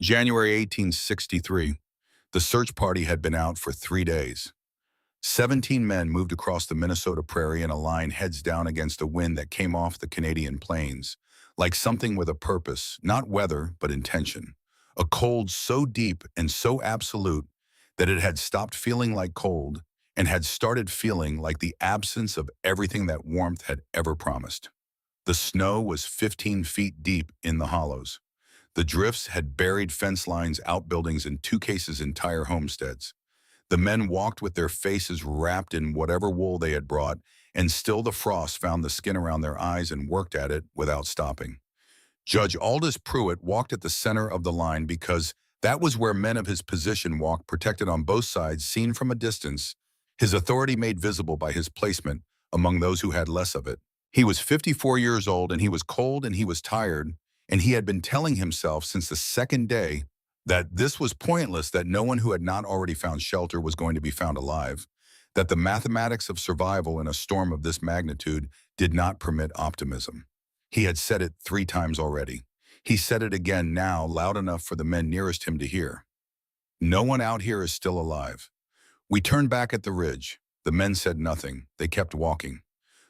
January 1863. The search party had been out for 3 days. 17 men moved across the Minnesota prairie in a line heads down against a wind that came off the Canadian plains, like something with a purpose, not weather, but intention. A cold so deep and so absolute that it had stopped feeling like cold and had started feeling like the absence of everything that warmth had ever promised. The snow was 15 feet deep in the hollows. The drifts had buried fence lines, outbuildings, in two cases entire homesteads. The men walked with their faces wrapped in whatever wool they had brought, and still the frost found the skin around their eyes and worked at it without stopping. Judge Aldous Pruitt walked at the center of the line because that was where men of his position walked, protected on both sides, seen from a distance, his authority made visible by his placement among those who had less of it. He was 54 years old, and he was cold and he was tired, and he had been telling himself since the second day that this was pointless, that no one who had not already found shelter was going to be found alive, that the mathematics of survival in a storm of this magnitude did not permit optimism. He had said it 3 times already. He said it again now, loud enough for the men nearest him to hear. No one out here is still alive. We turned back at the ridge. The men said nothing. They kept walking.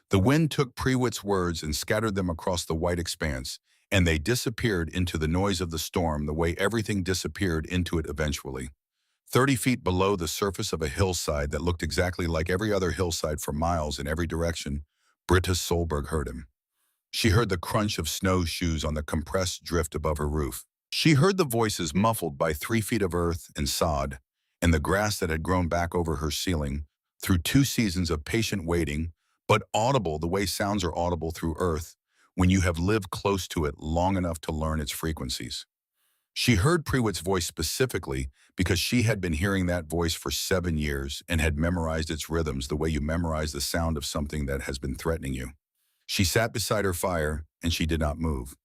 The wind took Pruitt's words and scattered them across the white expanse, and they disappeared into the noise of the storm the way everything disappeared into it eventually. 30 feet below the surface of a hillside that looked exactly like every other hillside for miles in every direction, Britta Solberg heard him. She heard the crunch of snowshoes on the compressed drift above her roof. She heard the voices muffled by 3 feet of earth and sod, and the grass that had grown back over her ceiling through 2 seasons of patient waiting, but audible the way sounds are audible through earth when you have lived close to it long enough to learn its frequencies. She heard Pruitt's voice specifically because she had been hearing that voice for 7 years and had memorized its rhythms the way you memorize the sound of something that has been threatening you. She sat beside her fire, and she did not move.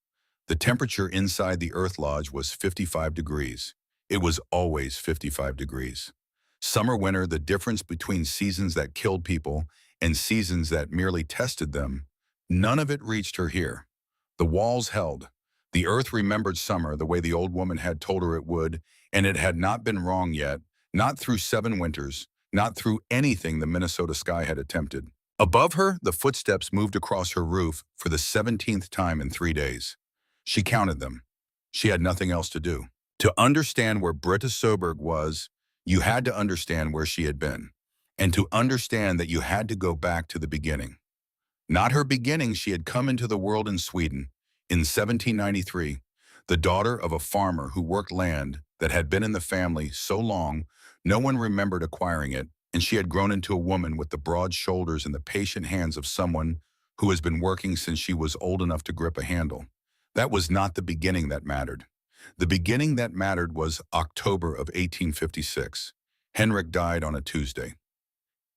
The temperature inside the Earth Lodge was 55 degrees. It was always 55 degrees. Summer, winter, the difference between seasons that killed people and seasons that merely tested them, none of it reached her here. The walls held. The earth remembered summer the way the old woman had told her it would, and it had not been wrong yet, not through 7 winters, not through anything the Minnesota sky had attempted. Above her, the footsteps moved across her roof for the 17th time in 3 days. She counted them. She had nothing else to do. To understand where Britta Soberg was, you had to understand where she had been, and to understand that you had to go back to the beginning. Not her beginning. She had come into the world in Sweden in 1793, the daughter of a farmer who worked land that had been in the family so long no one remembered acquiring it, and she had grown into a woman with the broad shoulders and the patient hands of someone who has been working since she was old enough to grip a handle. That was not the beginning that mattered. The beginning that mattered was October of 1856. Henrik died on a Tuesday.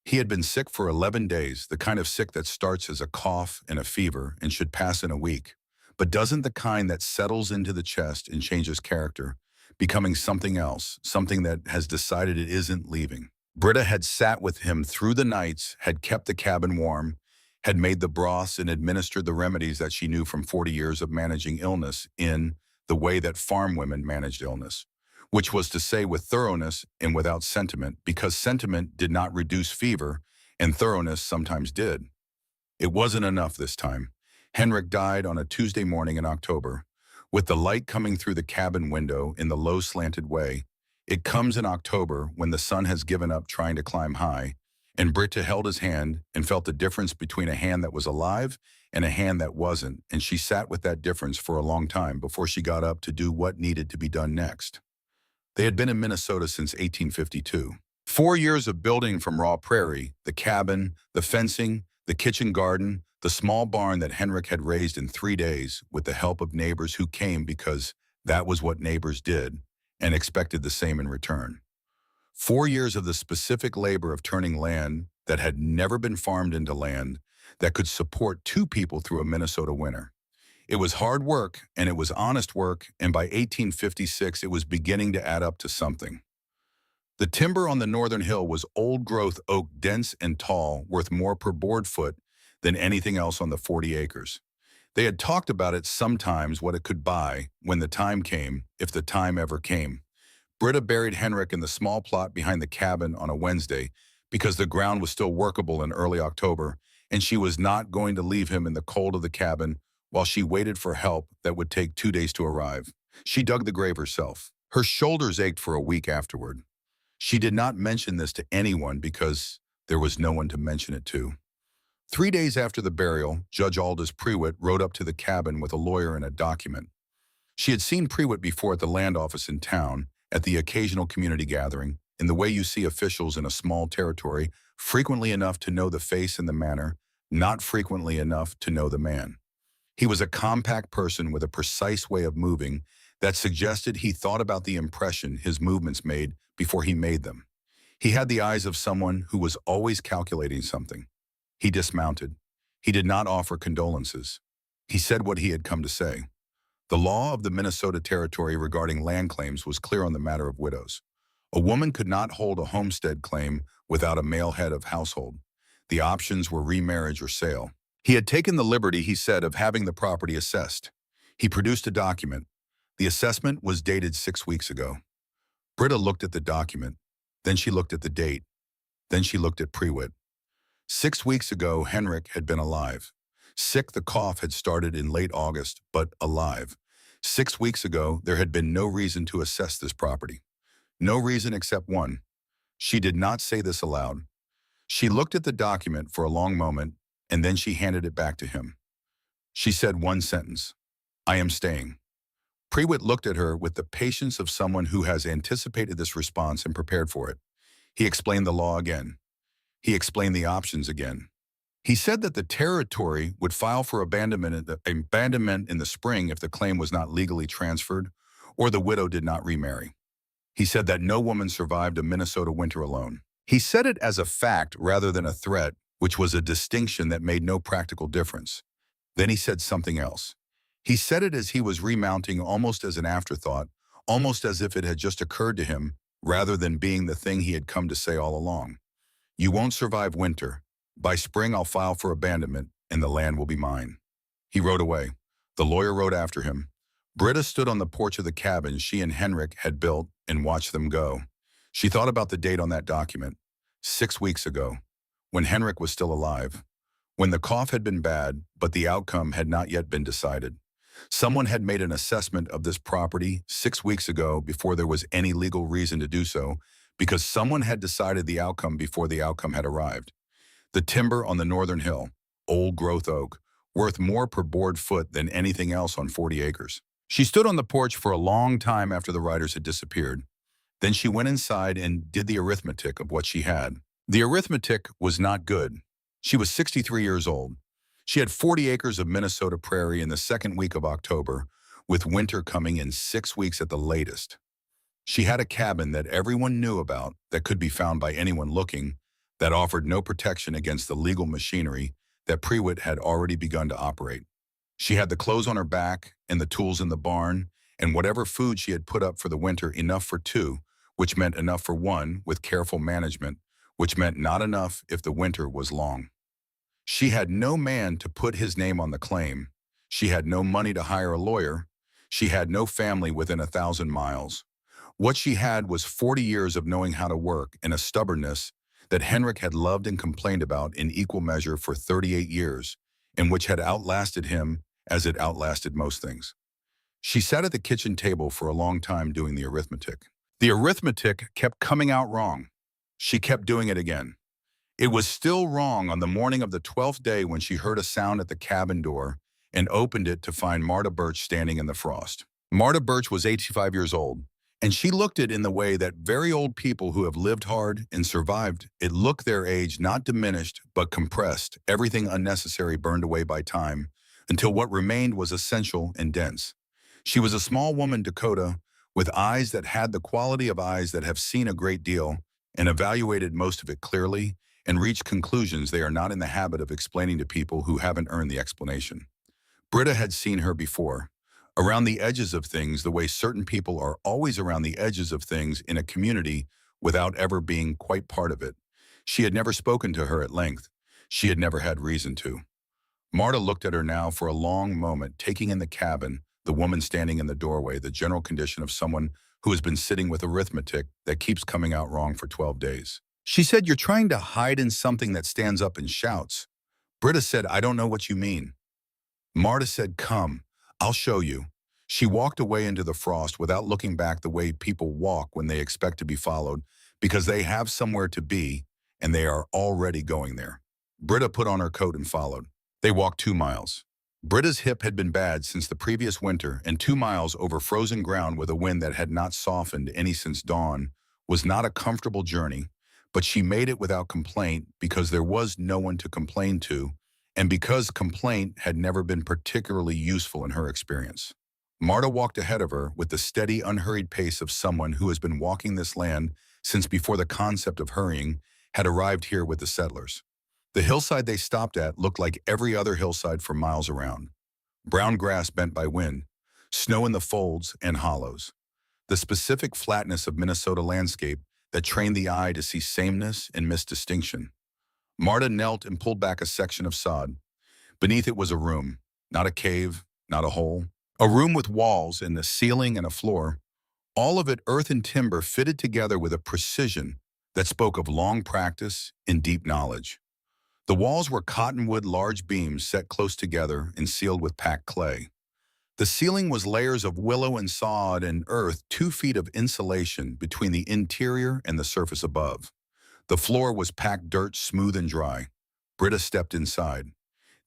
He had been sick for 11 days, the kind of sick that starts as a cough and a fever and should pass in a week, but doesn't the kind that settles into the chest and changes character, becoming something else, something that has decided it isn't leaving. Britta had sat with him through the nights, had kept the cabin warm, had made the broths and administered the remedies that she knew from 40 years of managing illness in the way that farm women managed illness, which was to say with thoroughness and without sentiment, because sentiment did not reduce fever, and thoroughness sometimes did. It wasn't enough this time. Henrik died on a Tuesday morning in October. With the light coming through the cabin window in the low slanted way, it comes in October when the sun has given up trying to climb high, and Britta held his hand and felt the difference between a hand that was alive and a hand that wasn't, and she sat with that difference for a long time before she got up to do what needed to be done next. They had been in Minnesota since 1852. 4 years of building from raw prairie, the cabin, the fencing, the kitchen garden, the small barn that Henrik had raised in 3 days with the help of neighbors who came because that was what neighbors did and expected the same in return. 4 years of the specific labor of turning land that had never been farmed into land that could support 2 people through a Minnesota winter. It was hard work, and it was honest work, and by 1856 it was beginning to add up to something. The timber on the northern hill was old-growth oak, dense and tall, worth more per board foot than anything else on the 40 acres. They had talked about it sometimes what it could buy when the time came, if the time ever came. Britta buried Henrik in the small plot behind the cabin on a Wednesday because the ground was still workable in early October, and she was not going to leave him in the cold of the cabin while she waited for help that would take 2 days to arrive. She dug the grave herself. Her shoulders ached for a week afterward. She did not mention this to anyone because there was no one to mention it to. 3 days after the burial, Judge Aldous Prewitt rode up to the cabin with a lawyer and a document. She had seen Prewitt before at the land office in town, at the occasional community gathering, in the way you see officials in a small territory, frequently enough to know the face and the manner, not frequently enough to know the man. He was a compact person with a precise way of moving that suggested he thought about the impression his movements made before he made them. He had the eyes of someone who was always calculating something. He dismounted. He did not offer condolences. He said what he had come to say. The law of the Minnesota Territory regarding land claims was clear on the matter of widows. A woman could not hold a homestead claim without a male head of household. The options were remarriage or sale. He had taken the liberty, he said, of having the property assessed. He produced a document. The assessment was dated 6 weeks ago. Britta looked at the document. Then she looked at the date. Then she looked at Prewitt. 6 weeks ago, Henrik had been alive. Sick, the cough had started in late August, but alive. 6 weeks ago, there had been no reason to assess this property. No reason except one. She did not say this aloud. She looked at the document for a long moment, and then she handed it back to him. She said one sentence, "I am staying." Prewitt looked at her with the patience of someone who has anticipated this response and prepared for it. He explained the law again. He explained the options again. He said that the territory would file for abandonment in the spring if the claim was not legally transferred or the widow did not remarry. He said that no woman survived a Minnesota winter alone. He said it as a fact rather than a threat, which was a distinction that made no practical difference. Then he said something else. He said it as he was remounting, almost as an afterthought, almost as if it had just occurred to him, rather than being the thing he had come to say all along. "You won't survive winter. By spring, I'll file for abandonment, and the land will be mine." He rode away. The lawyer rode after him. Britta stood on the porch of the cabin she and Henrik had built and watched them go. She thought about the date on that document, 6 weeks ago, when Henrik was still alive, when the cough had been bad, but the outcome had not yet been decided. Someone had made an assessment of this property 6 weeks ago before there was any legal reason to do so, because someone had decided the outcome before the outcome had arrived. The timber on the northern hill, old growth oak, worth more per board foot than anything else on 40 acres. She stood on the porch for a long time after the riders had disappeared. Then she went inside and did the arithmetic of what she had. The arithmetic was not good. She was 63 years old. She had 40 acres of Minnesota prairie in the second week of October, with winter coming in 6 weeks at the latest. She had a cabin that everyone knew about, that could be found by anyone looking, that offered no protection against the legal machinery that Prewitt had already begun to operate. She had the clothes on her back and the tools in the barn, and whatever food she had put up for the winter, enough for two, which meant enough for one with careful management, which meant not enough if the winter was long. She had no man to put his name on the claim. She had no money to hire a lawyer. She had no family within 1,000 miles. What she had was 40 years of knowing how to work and a stubbornness that Henrik had loved and complained about in equal measure for 38 years, and which had outlasted him as it outlasted most things. She sat at the kitchen table for a long time doing the arithmetic. The arithmetic kept coming out wrong. She kept doing it again. It was still wrong on the morning of the 12th day when she heard a sound at the cabin door and opened it to find Marta Birch standing in the frost. Marta Birch was 85 years old, and she looked it in the way that very old people who have lived hard and survived it look, their age not diminished but compressed, everything unnecessary burned away by time, until what remained was essential and dense. She was a small woman, Dakota, with eyes that had the quality of eyes that have seen a great deal and evaluated most of it clearly and reached conclusions they are not in the habit of explaining to people who haven't earned the explanation. Britta had seen her before, around the edges of things the way certain people are always around the edges of things in a community without ever being quite part of it. She had never spoken to her at length. She had never had reason to. Marta looked at her now for a long moment, taking in the cabin, the woman standing in the doorway, the general condition of someone who has been sitting with arithmetic that keeps coming out wrong for 12 days. She said, "You're trying to hide in something that stands up and shouts." Britta said, "I don't know what you mean." Marta said, "Come, I'll show you." She walked away into the frost without looking back, the way people walk when they expect to be followed, because they have somewhere to be and they are already going there. Britta put on her coat and followed. They walked 2 miles. Britta's hip had been bad since the previous winter, and 2 miles over frozen ground with a wind that had not softened any since dawn was not a comfortable journey, but she made it without complaint because there was no one to complain to, and because complaint had never been particularly useful in her experience. Marta walked ahead of her with the steady, unhurried pace of someone who has been walking this land since before the concept of hurrying had arrived here with the settlers. The hillside they stopped at looked like every other hillside for miles around. Brown grass bent by wind, snow in the folds and hollows. The specific flatness of Minnesota landscape that trained the eye to see sameness and miss distinction. Marta knelt and pulled back a section of sod. Beneath it was a room, not a cave, not a hole. A room with walls and a ceiling and a floor, all of it earth and timber fitted together with a precision that spoke of long practice and deep knowledge. The walls were cottonwood large beams set close together and sealed with packed clay. The ceiling was layers of willow and sod and earth, 2 feet of insulation between the interior and the surface above. The floor was packed dirt, smooth and dry. Britta stepped inside.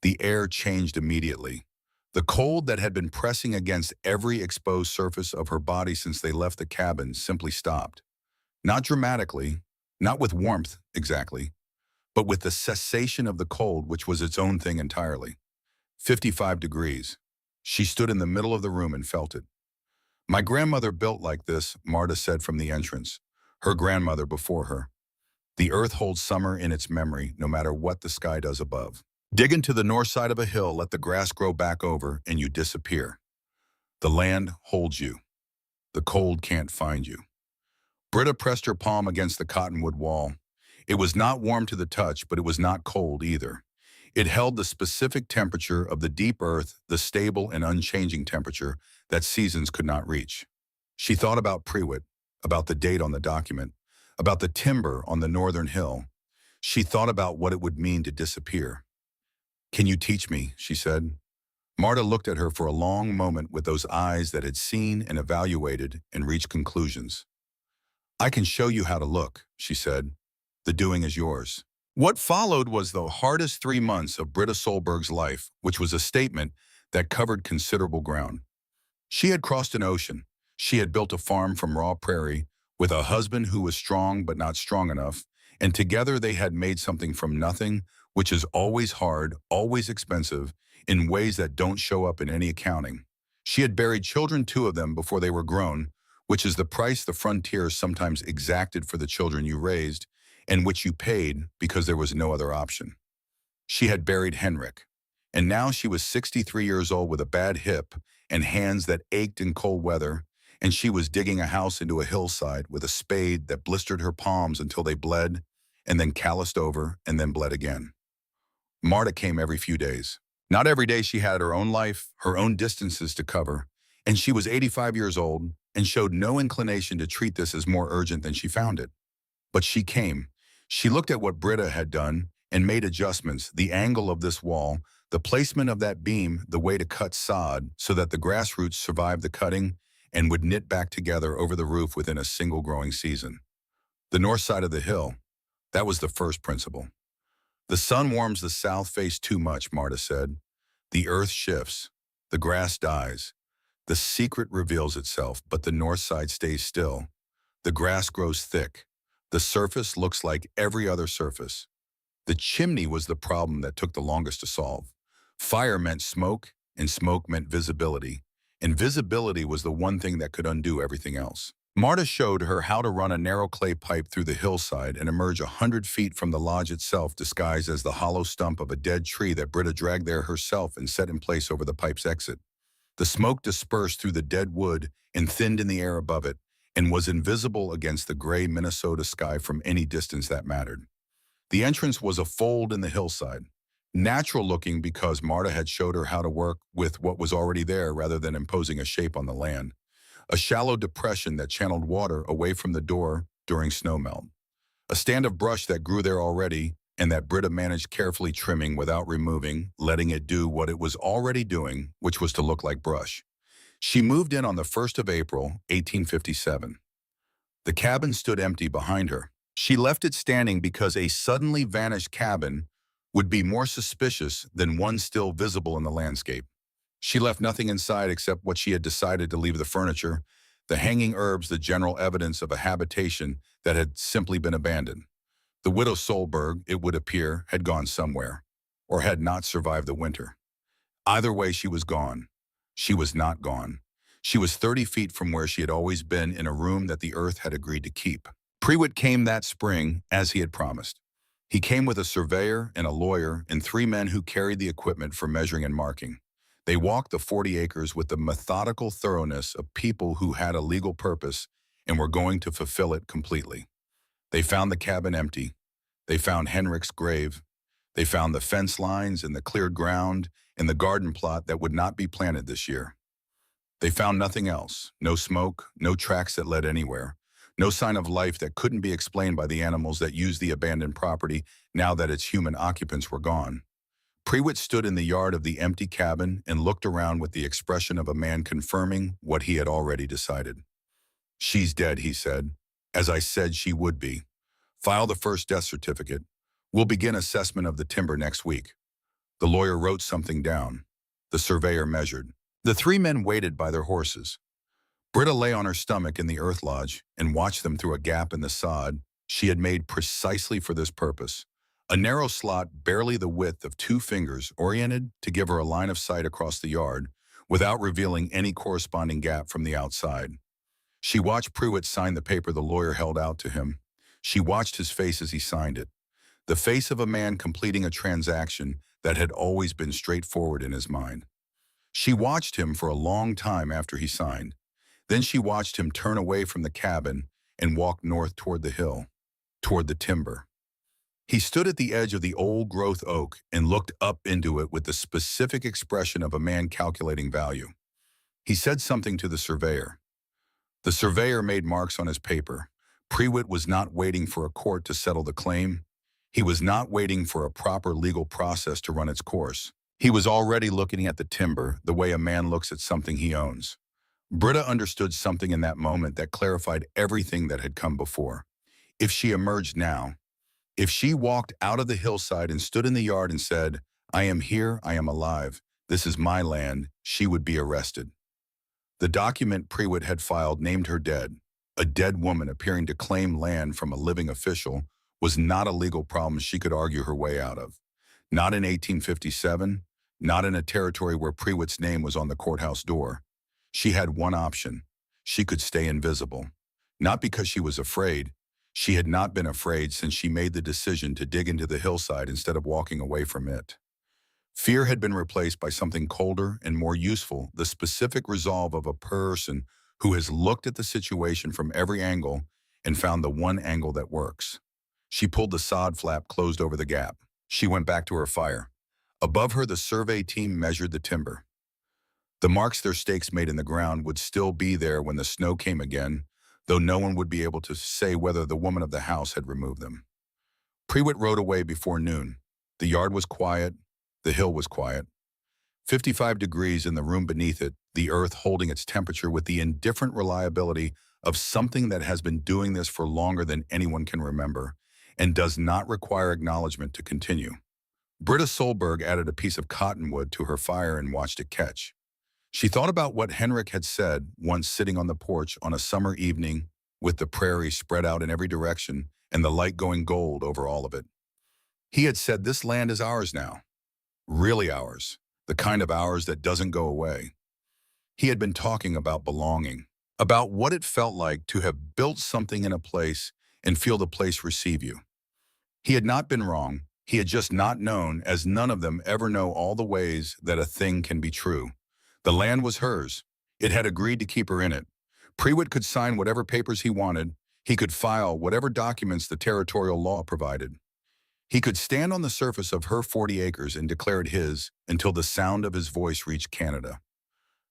The air changed immediately. The cold that had been pressing against every exposed surface of her body since they left the cabin simply stopped. Not dramatically, not with warmth exactly, but with the cessation of the cold, which was its own thing entirely. 55 degrees. She stood in the middle of the room and felt it. "My grandmother built like this," Marta said from the entrance. Her grandmother before her. "The earth holds summer in its memory, no matter what the sky does above. Dig into the north side of a hill, let the grass grow back over, and you disappear. The land holds you. The cold can't find you." Britta pressed her palm against the cottonwood wall. It was not warm to the touch, but it was not cold either. It held the specific temperature of the deep earth, the stable and unchanging temperature that seasons could not reach. She thought about Prewitt, about the date on the document, about the timber on the northern hill. She thought about what it would mean to disappear. "Can you teach me?" she said. Marta looked at her for a long moment with those eyes that had seen and evaluated and reached conclusions. "I can show you how to look," she said. "The doing is yours." What followed was the hardest 3 months of Britta Solberg's life, which was a statement that covered considerable ground. She had crossed an ocean. She had built a farm from raw prairie with a husband who was strong but not strong enough, and together they had made something from nothing, which is always hard, always expensive, in ways that don't show up in any accounting. She had buried children, 2 of them, before they were grown, which is the price the frontier sometimes exacted for the children you raised, and which you paid because there was no other option. She had buried Henrik, and now she was 63 years old with a bad hip and hands that ached in cold weather, and she was digging a house into a hillside with a spade that blistered her palms until they bled, and then calloused over, and then bled again. Marta came every few days. Not every day. She had her own life, her own distances to cover, and she was 85 years old and showed no inclination to treat this as more urgent than she found it. But she came. She looked at what Britta had done and made adjustments, the angle of this wall, the placement of that beam, the way to cut sod so that the grass roots survived the cutting and would knit back together over the roof within a single growing season. The north side of the hill, that was the first principle. "The sun warms the south face too much," Marta said. "The earth shifts. The grass dies. The secret reveals itself, but the north side stays still. The grass grows thick. The surface looks like every other surface. The chimney was the problem that took the longest to solve. Fire meant smoke, and smoke meant visibility, and visibility was the one thing that could undo everything else." Marta showed her how to run a narrow clay pipe through the hillside and emerge 100 feet from the lodge itself, disguised as the hollow stump of a dead tree that Britta dragged there herself and set in place over the pipe's exit. The smoke dispersed through the dead wood and thinned in the air above it, and was invisible against the gray Minnesota sky from any distance that mattered. The entrance was a fold in the hillside. Natural looking because Marta had showed her how to work with what was already there rather than imposing a shape on the land. A shallow depression that channeled water away from the door during snowmelt. A stand of brush that grew there already and that Britta managed carefully trimming without removing, letting it do what it was already doing, which was to look like brush. She moved in on the 1st of April, 1857. The cabin stood empty behind her. She left it standing because a suddenly vanished cabin would be more suspicious than one still visible in the landscape. She left nothing inside except what she had decided to leave: the furniture, the hanging herbs, the general evidence of a habitation that had simply been abandoned. The widow Solberg, it would appear, had gone somewhere, or had not survived the winter. Either way, she was gone. She was not gone. She was 30 feet from where she had always been, in a room that the earth had agreed to keep. Prewitt came that spring, as he had promised. He came with a surveyor and a lawyer and 3 men who carried the equipment for measuring and marking. They walked the 40 acres with the methodical thoroughness of people who had a legal purpose and were going to fulfill it completely. They found the cabin empty. They found Henrik's grave. They found the fence lines and the cleared ground and the garden plot that would not be planted this year. They found nothing else: no smoke, no tracks that led anywhere, no sign of life that couldn't be explained by the animals that used the abandoned property now that its human occupants were gone. Prewitt stood in the yard of the empty cabin and looked around with the expression of a man confirming what he had already decided. "She's dead," he said, "as I said she would be. File the first death certificate. We'll begin assessment of the timber next week." The lawyer wrote something down. The surveyor measured. The 3 men waited by their horses. Britta lay on her stomach in the earth lodge and watched them through a gap in the sod she had made precisely for this purpose. A narrow slot barely the width of 2 fingers, oriented to give her a line of sight across the yard without revealing any corresponding gap from the outside. She watched Prewitt sign the paper the lawyer held out to him. She watched his face as he signed it. The face of a man completing a transaction that had always been straightforward in his mind. She watched him for a long time after he signed. Then she watched him turn away from the cabin and walk north toward the hill, toward the timber. He stood at the edge of the old-growth oak and looked up into it with the specific expression of a man calculating value. He said something to the surveyor. The surveyor made marks on his paper. Prewitt was not waiting for a court to settle the claim. He was not waiting for a proper legal process to run its course. He was already looking at the timber the way a man looks at something he owns. Britta understood something in that moment that clarified everything that had come before. If she emerged now, if she walked out of the hillside and stood in the yard and said, "I am here, I am alive, this is my land," she would be arrested. The document Prewitt had filed named her dead. A dead woman appearing to claim land from a living official was not a legal problem she could argue her way out of. Not in 1857, not in a territory where Prewitt's name was on the courthouse door. She had one option. She could stay invisible. Not because she was afraid. She had not been afraid since she made the decision to dig into the hillside instead of walking away from it. Fear had been replaced by something colder and more useful: the specific resolve of a person who has looked at the situation from every angle and found the one angle that works. She pulled the sod flap closed over the gap. She went back to her fire. Above her, the survey team measured the timber. The marks their stakes made in the ground would still be there when the snow came again, though no one would be able to say whether the woman of the house had removed them. Prewitt rode away before noon. The yard was quiet. The hill was quiet. 55 degrees in the room beneath it, the earth holding its temperature with the indifferent reliability of something that has been doing this for longer than anyone can remember and does not require acknowledgement to continue. Britta Solberg added a piece of cottonwood to her fire and watched it catch. She thought about what Henrik had said once, sitting on the porch on a summer evening with the prairie spread out in every direction and the light going gold over all of it. He had said, "This land is ours now. Really ours. The kind of ours that doesn't go away." He had been talking about belonging, about what it felt like to have built something in a place and feel the place receive you. He had not been wrong. He had just not known, as none of them ever know all the ways that a thing can be true. The land was hers. It had agreed to keep her in it. Prewitt could sign whatever papers he wanted. He could file whatever documents the territorial law provided. He could stand on the surface of her 40 acres and declare it his until the sound of his voice reached Canada.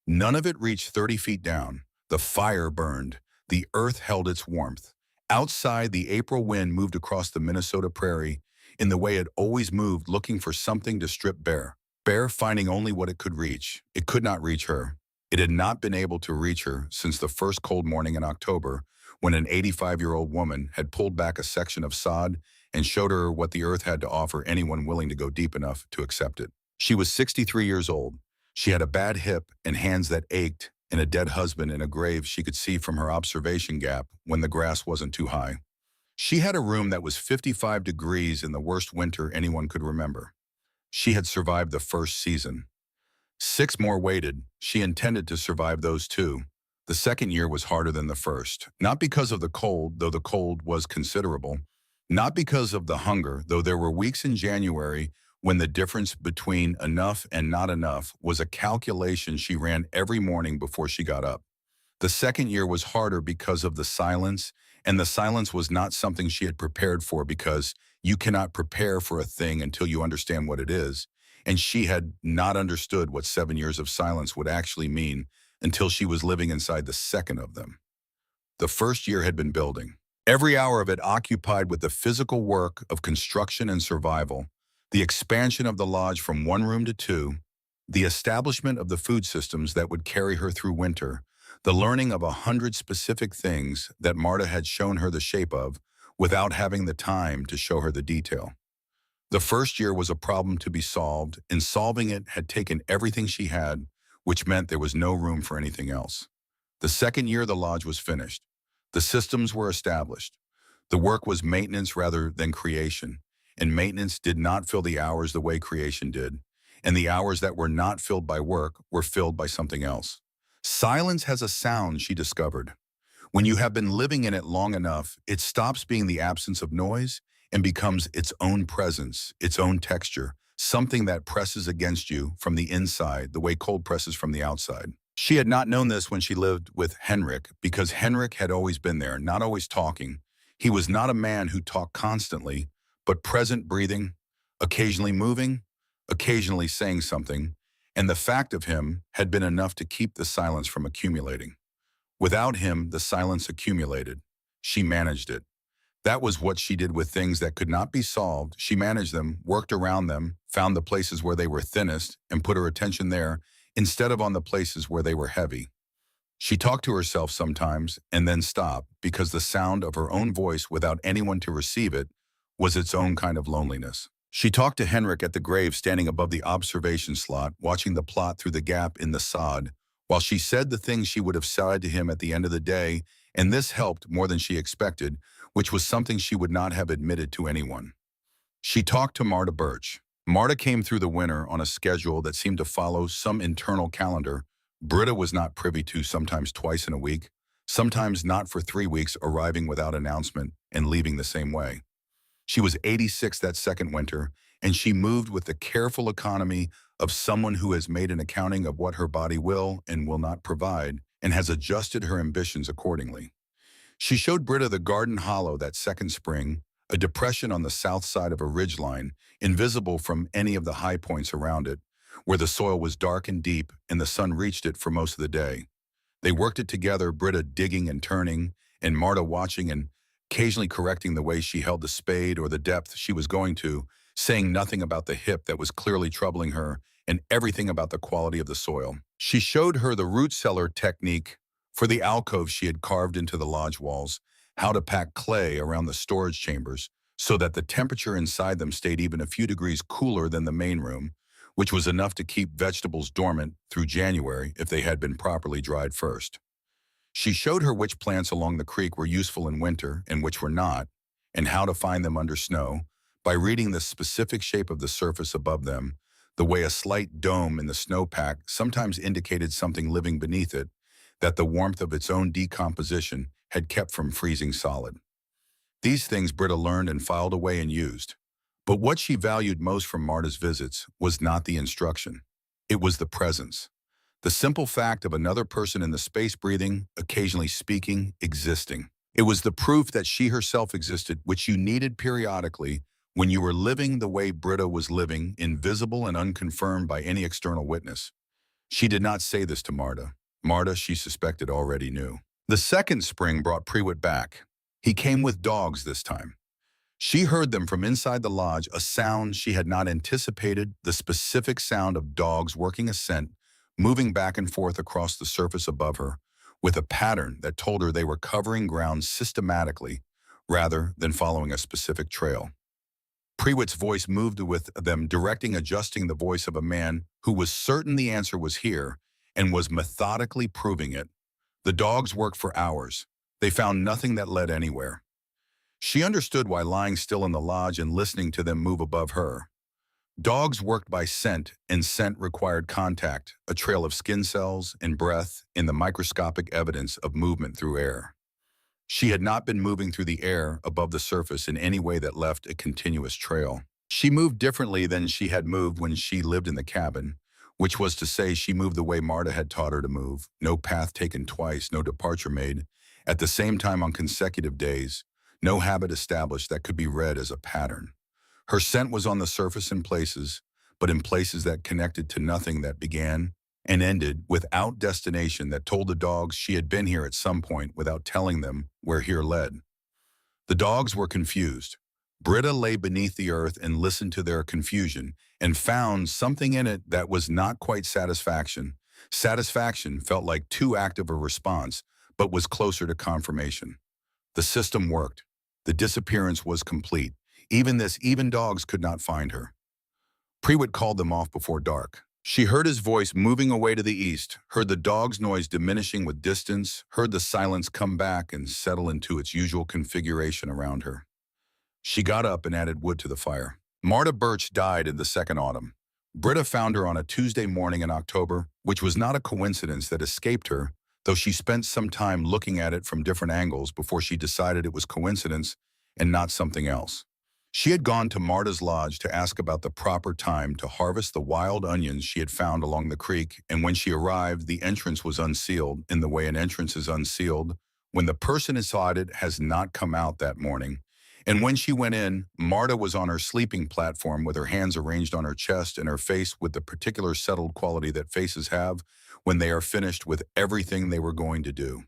None of it reached 30 feet down. The fire burned. The earth held its warmth. Outside, the April wind moved across the Minnesota prairie in the way it always moved, looking for something to strip bare. Bare finding only what it could reach. It could not reach her. It had not been able to reach her since the first cold morning in October, when an 85-year-old woman had pulled back a section of sod and showed her what the earth had to offer anyone willing to go deep enough to accept it. She was 63 years old. She had a bad hip and hands that ached, and a dead husband in a grave she could see from her observation gap when the grass wasn't too high. She had a room that was 55 degrees in the worst winter anyone could remember. She had survived the first season. 6 more waited. She intended to survive those too. The second year was harder than the first, not because of the cold, though the cold was considerable, not because of the hunger, though there were weeks in January when the difference between enough and not enough was a calculation she ran every morning before she got up. The second year was harder because of the silence, and the silence was not something she had prepared for, because you cannot prepare for a thing until you understand what it is, and she had not understood what 7 years of silence would actually mean until she was living inside the second of them. The first year had been building. Every hour of it occupied with the physical work of construction and survival, the expansion of the lodge from 1 room to 2, the establishment of the food systems that would carry her through winter, the learning of 100 specific things that Marta had shown her the shape of without having the time to show her the detail. The first year was a problem to be solved, and solving it had taken everything she had, which meant there was no room for anything else. The second year, the lodge was finished. The systems were established. The work was maintenance rather than creation, and maintenance did not fill the hours the way creation did, and the hours that were not filled by work were filled by something else. Silence has a sound, she discovered. When you have been living in it long enough, it stops being the absence of noise and becomes its own presence, its own texture, something that presses against you from the inside, the way cold presses from the outside. She had not known this when she lived with Henrik, because Henrik had always been there, not always talking. He was not a man who talked constantly, but present, breathing, occasionally moving, occasionally saying something, and the fact of him had been enough to keep the silence from accumulating. Without him, the silence accumulated. She managed it. That was what she did with things that could not be solved. She managed them, worked around them, found the places where they were thinnest, and put her attention there instead of on the places where they were heavy. She talked to herself sometimes and then stopped, because the sound of her own voice without anyone to receive it was its own kind of loneliness. She talked to Henrik at the grave, standing above the observation slot, watching the plot through the gap in the sod, while she said the things she would have said to him at the end of the day, and this helped more than she expected, which was something she would not have admitted to anyone. She talked to Marta Birch. Marta came through the winter on a schedule that seemed to follow some internal calendar Britta was not privy to, sometimes twice in a week, sometimes not for 3 weeks, arriving without announcement and leaving the same way. She was 86 that second winter, and she moved with the careful economy of someone who has made an accounting of what her body will and will not provide and has adjusted her ambitions accordingly. She showed Britta the garden hollow that second spring, a depression on the south side of a ridgeline, invisible from any of the high points around it, where the soil was dark and deep and the sun reached it for most of the day. They worked it together, Britta digging and turning, and Marta watching and occasionally correcting the way she held the spade or the depth she was going to, saying nothing about the hip that was clearly troubling her and everything about the quality of the soil. She showed her the root cellar technique for the alcove she had carved into the lodge walls, how to pack clay around the storage chambers so that the temperature inside them stayed even a few degrees cooler than the main room, which was enough to keep vegetables dormant through January if they had been properly dried first. She showed her which plants along the creek were useful in winter and which were not, and how to find them under snow by reading the specific shape of the surface above them, the way a slight dome in the snowpack sometimes indicated something living beneath it, that the warmth of its own decomposition had kept from freezing solid. These things Britta learned and filed away and used. But what she valued most from Marta's visits was not the instruction. It was the presence. The simple fact of another person in the space breathing, occasionally speaking, existing. It was the proof that she herself existed, which you needed periodically When you were living the way Britta was living, invisible and unconfirmed by any external witness. She did not say this to Marta. Marta, she suspected, already knew. The second spring brought Prewitt back. He came with dogs this time. She heard them from inside the lodge, a sound she had not anticipated, the specific sound of dogs working a scent, moving back and forth across the surface above her, with a pattern that told her they were covering ground systematically, rather than following a specific trail. Prewitt's voice moved with them, adjusting the voice of a man who was certain the answer was here and was methodically proving it. The dogs worked for hours. They found nothing that led anywhere. She understood why lying still in the lodge and listening to them move above her. Dogs worked by scent, and scent required contact, a trail of skin cells and breath in the microscopic evidence of movement through air. She had not been moving through the air above the surface in any way that left a continuous trail. She moved differently than she had moved when she lived in the cabin, which was to say she moved the way Marta had taught her to move, no path taken twice, no departure made, at the same time on consecutive days, no habit established that could be read as a pattern. Her scent was on the surface in places, but in places that connected to nothing that began and ended without destination, that told the dogs she had been here at some point without telling them where here led. The dogs were confused. Britta lay beneath the earth and listened to their confusion and found something in it that was not quite satisfaction. Satisfaction felt like too active a response, but was closer to confirmation. The system worked. The disappearance was complete. Even dogs could not find her. Prewitt called them off before dark. She heard his voice moving away to the east, heard the dog's noise diminishing with distance, heard the silence come back and settle into its usual configuration around her. She got up and added wood to the fire. Marta Birch died in the second autumn. Britta found her on a Tuesday morning in October, which was not a coincidence that escaped her, though she spent some time looking at it from different angles before she decided it was coincidence and not something else. She had gone to Marta's lodge to ask about the proper time to harvest the wild onions she had found along the creek, and when she arrived, the entrance was unsealed in the way an entrance is unsealed when the person inside it has not come out that morning. And when she went in, Marta was on her sleeping platform with her hands arranged on her chest and her face with the particular settled quality that faces have when they are finished with everything they were going to do.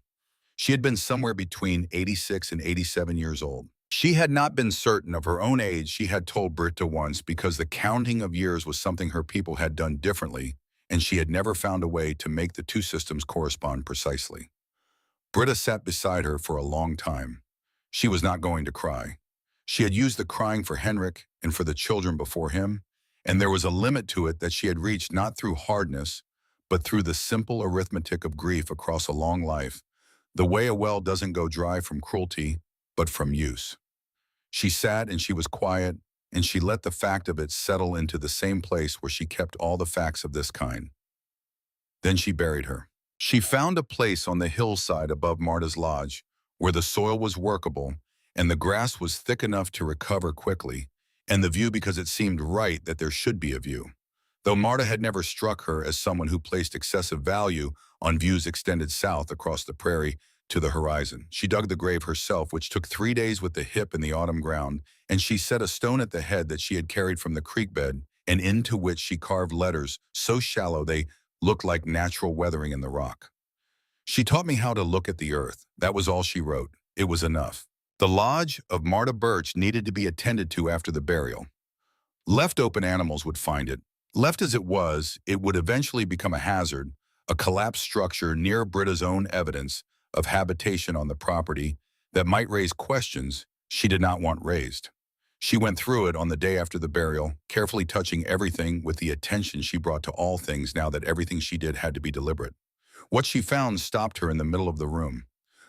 She had been somewhere between 86 and 87 years old. She had not been certain of her own age, she had told Britta once, because the counting of years was something her people had done differently, and she had never found a way to make the two systems correspond precisely. Britta sat beside her for a long time. She was not going to cry. She had used the crying for Henrik and for the children before him, and there was a limit to it that she had reached not through hardness, but through the simple arithmetic of grief across a long life, the way a well doesn't go dry from cruelty, but from use. She sat and she was quiet, and she let the fact of it settle into the same place where she kept all the facts of this kind. Then she buried her. She found a place on the hillside above Marta's lodge where the soil was workable and the grass was thick enough to recover quickly, and the view because it seemed right that there should be a view. Though Marta had never struck her as someone who placed excessive value on views extended south across the prairie to the horizon. She dug the grave herself, which took 3 days with the hip in the autumn ground, and she set a stone at the head that she had carried from the creek bed and into which she carved letters so shallow they looked like natural weathering in the rock. She taught me how to look at the earth. That was all she wrote. It was enough. The lodge of Marta Birch needed to be attended to after the burial. Left open, animals would find it. Left as it was, it would eventually become a hazard, a collapsed structure near Britta's own evidence of habitation on the property that might raise questions she did not want raised. She went through it on the day after the burial, carefully touching everything with the attention she brought to all things now that everything she did had to be deliberate. What she found stopped her in the middle of the room.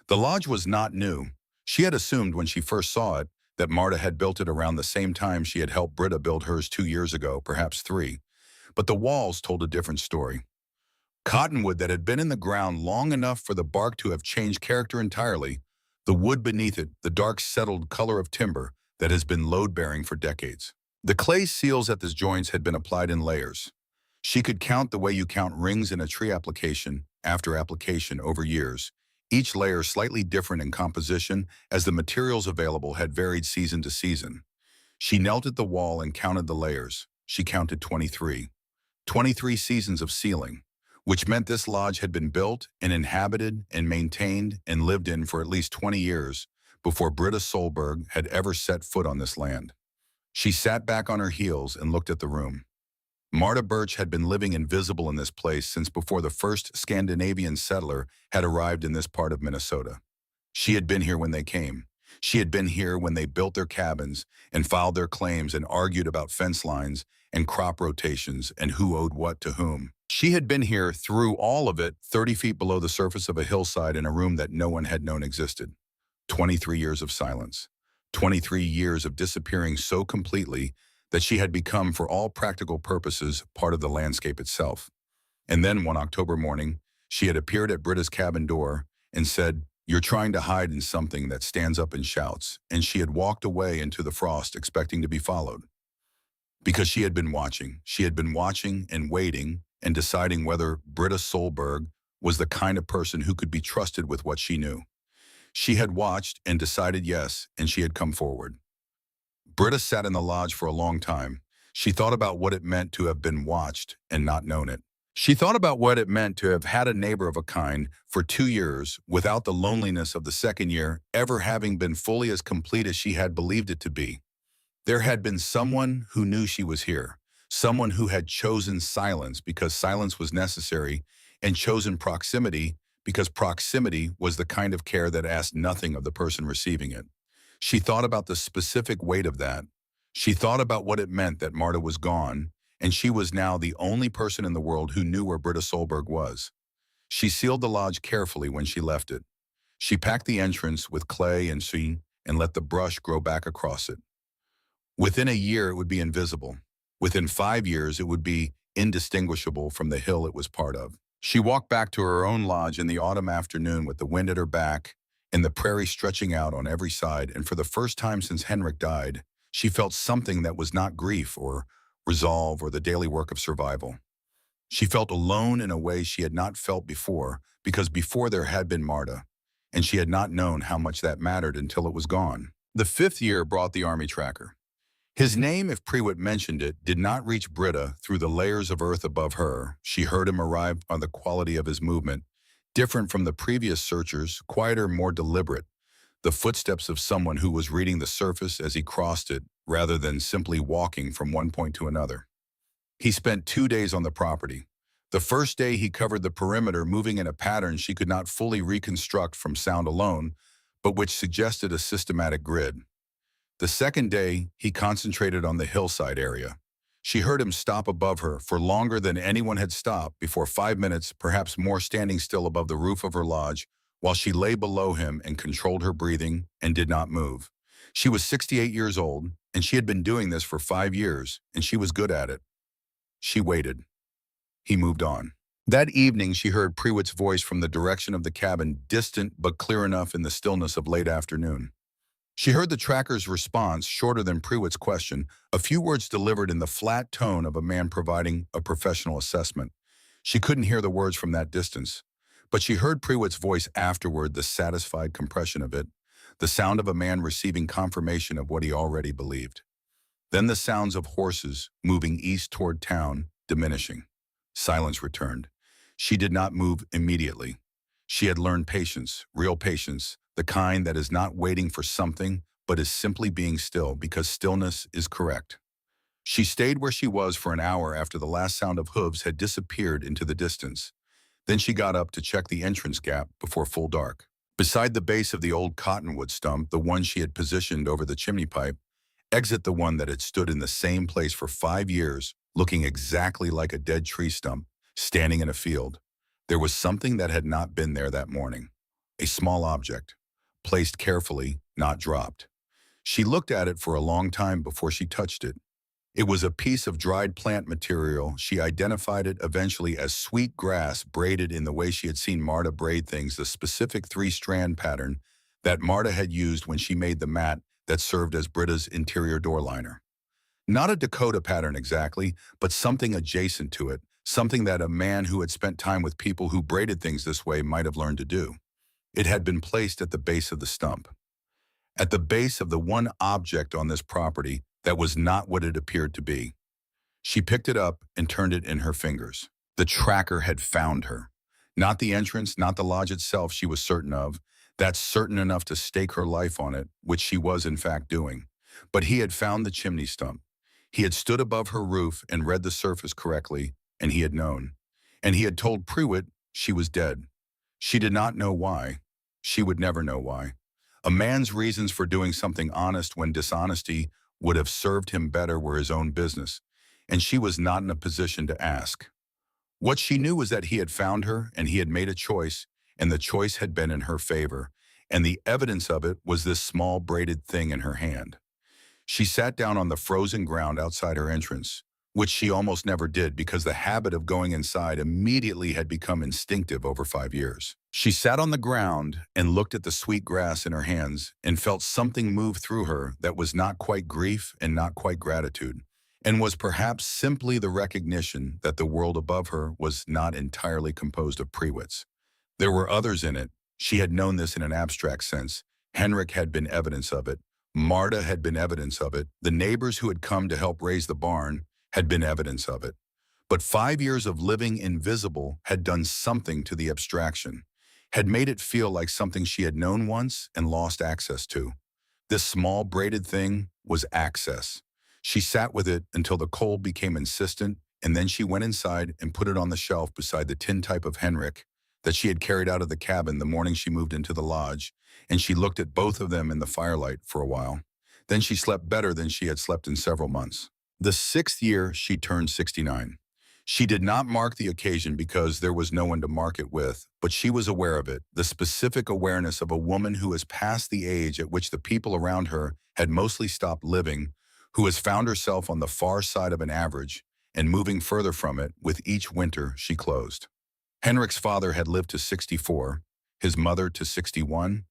The lodge was not new. She had assumed when she first saw it that Marta had built it around the same time she had helped Britta build hers 2 years ago, perhaps 3. But the walls told a different story. Cottonwood that had been in the ground long enough for the bark to have changed character entirely, the wood beneath it, the dark settled color of timber that has been load-bearing for decades. The clay seals at the joints had been applied in layers. She could count the way you count rings in a tree application after application over years, each layer slightly different in composition as the materials available had varied season to season. She knelt at the wall and counted the layers. She counted 23. 23 seasons of ceiling, which meant this lodge had been built and inhabited and maintained and lived in for at least 20 years before Britta Solberg had ever set foot on this land. She sat back on her heels and looked at the room. Marta Birch had been living invisible in this place since before the first Scandinavian settler had arrived in this part of Minnesota. She had been here when they came. She had been here when they built their cabins and filed their claims and argued about fence lines and crop rotations and who owed what to whom. She had been here through all of it, 30 feet below the surface of a hillside in a room that no one had known existed. 23 years of silence. 23 years of disappearing so completely that she had become, for all practical purposes, part of the landscape itself. And then one October morning, she had appeared at Britta's cabin door and said, "You're trying to hide in something that stands up and shouts," and she had walked away into the frost expecting to be followed. Because she had been watching and waiting and deciding whether Britta Solberg was the kind of person who could be trusted with what she knew. She had watched and decided yes, and she had come forward. Britta sat in the lodge for a long time. She thought about what it meant to have been watched and not known it. She thought about what it meant to have had a neighbor of a kind for 2 years without the loneliness of the second year ever having been fully as complete as she had believed it to be. There had been someone who knew she was here, someone who had chosen silence because silence was necessary, and chosen proximity because proximity was the kind of care that asked nothing of the person receiving it. She thought about the specific weight of that. She thought about what it meant that Marta was gone, and she was now the only person in the world who knew where Britta Solberg was. She sealed the lodge carefully when she left it. She packed the entrance with clay and sheen and let the brush grow back across it. Within a year, it would be invisible. Within 5 years, it would be indistinguishable from the hill it was part of. She walked back to her own lodge in the autumn afternoon with the wind at her back and the prairie stretching out on every side, and for the first time since Henrik died, she felt something that was not grief or resolve or the daily work of survival. She felt alone in a way she had not felt before, because before there had been Marta, and she had not known how much that mattered until it was gone. The 5th year brought the army tracker. His name, if Prewitt mentioned it, did not reach Britta through the layers of earth above her. She heard him arrive on the quality of his movement, different from the previous searchers, quieter, more deliberate, the footsteps of someone who was reading the surface as he crossed it, rather than simply walking from one point to another. He spent 2 days on the property. The first day he covered the perimeter, moving in a pattern she could not fully reconstruct from sound alone, but which suggested a systematic grid. The second day, he concentrated on the hillside area. She heard him stop above her for longer than anyone had stopped before, 5 minutes, perhaps more, standing still above the roof of her lodge while she lay below him and controlled her breathing and did not move. She was 68 years old, and she had been doing this for 5 years, and she was good at it. She waited. He moved on. That evening, she heard Prewitt's voice from the direction of the cabin, distant but clear enough in the stillness of late afternoon. She heard the tracker's response, shorter than Prewitt's question, a few words delivered in the flat tone of a man providing a professional assessment. She couldn't hear the words from that distance, but she heard Prewitt's voice afterward, the satisfied compression of it, the sound of a man receiving confirmation of what he already believed. Then the sounds of horses moving east toward town, diminishing. Silence returned. She did not move immediately. She had learned patience, real patience, the kind that is not waiting for something, but is simply being still because stillness is correct. She stayed where she was for an hour after the last sound of hooves had disappeared into the distance. Then she got up to check the entrance gap before full dark. Beside the base of the old cottonwood stump, the one she had positioned over the chimney pipe, exit the one that had stood in the same place for 5 years, looking exactly like a dead tree stump, standing in a field. There was something that had not been there that morning. A small object, placed carefully, not dropped. She looked at it for a long time before she touched it. It was a piece of dried plant material. She identified it eventually as sweet grass, braided in the way she had seen Marta braid things, the specific 3-strand pattern that Marta had used when she made the mat that served as Britta's interior door liner. Not a Dakota pattern exactly, but something adjacent to it, something that a man who had spent time with people who braided things this way might have learned to do. It had been placed at the base of the stump. At the base of the one object on this property That was not what it appeared to be. She picked it up and turned it in her fingers. The tracker had found her. Not the entrance, not the lodge itself she was certain of. That's certain enough to stake her life on it, which she was in fact doing. But he had found the chimney stump. He had stood above her roof and read the surface correctly, and he had known. And he had told Pruitt she was dead. She did not know why. She would never know why. A man's reasons for doing something honest when dishonesty would have served him better were his own business, and she was not in a position to ask. What she knew was that he had found her and he had made a choice, and the choice had been in her favor, and the evidence of it was this small braided thing in her hand. She sat down on the frozen ground outside her entrance, which she almost never did because the habit of going inside immediately had become instinctive over 5 years. She sat on the ground and looked at the sweet grass in her hands and felt something move through her that was not quite grief and not quite gratitude, and was perhaps simply the recognition that the world above her was not entirely composed of Prewitts. There were others in it. She had known this in an abstract sense. Henrik had been evidence of it. Marta had been evidence of it. The neighbors who had come to help raise the barn had been evidence of it. But 5 years of living invisible had done something to the abstraction, had made it feel like something she had known once and lost access to. This small braided thing was access. She sat with it until the cold became insistent, and then she went inside and put it on the shelf beside the tintype of Henrik that she had carried out of the cabin the morning she moved into the lodge, and she looked at both of them in the firelight for a while. Then she slept better than she had slept in several months. The 6th year, she turned 69. She did not mark the occasion because there was no one to mark it with, but she was aware of it, the specific awareness of a woman who has passed the age at which the people around her had mostly stopped living, who has found herself on the far side of an average and moving further from it with each winter she closed. Henrik's father had lived to 64, his mother to 61,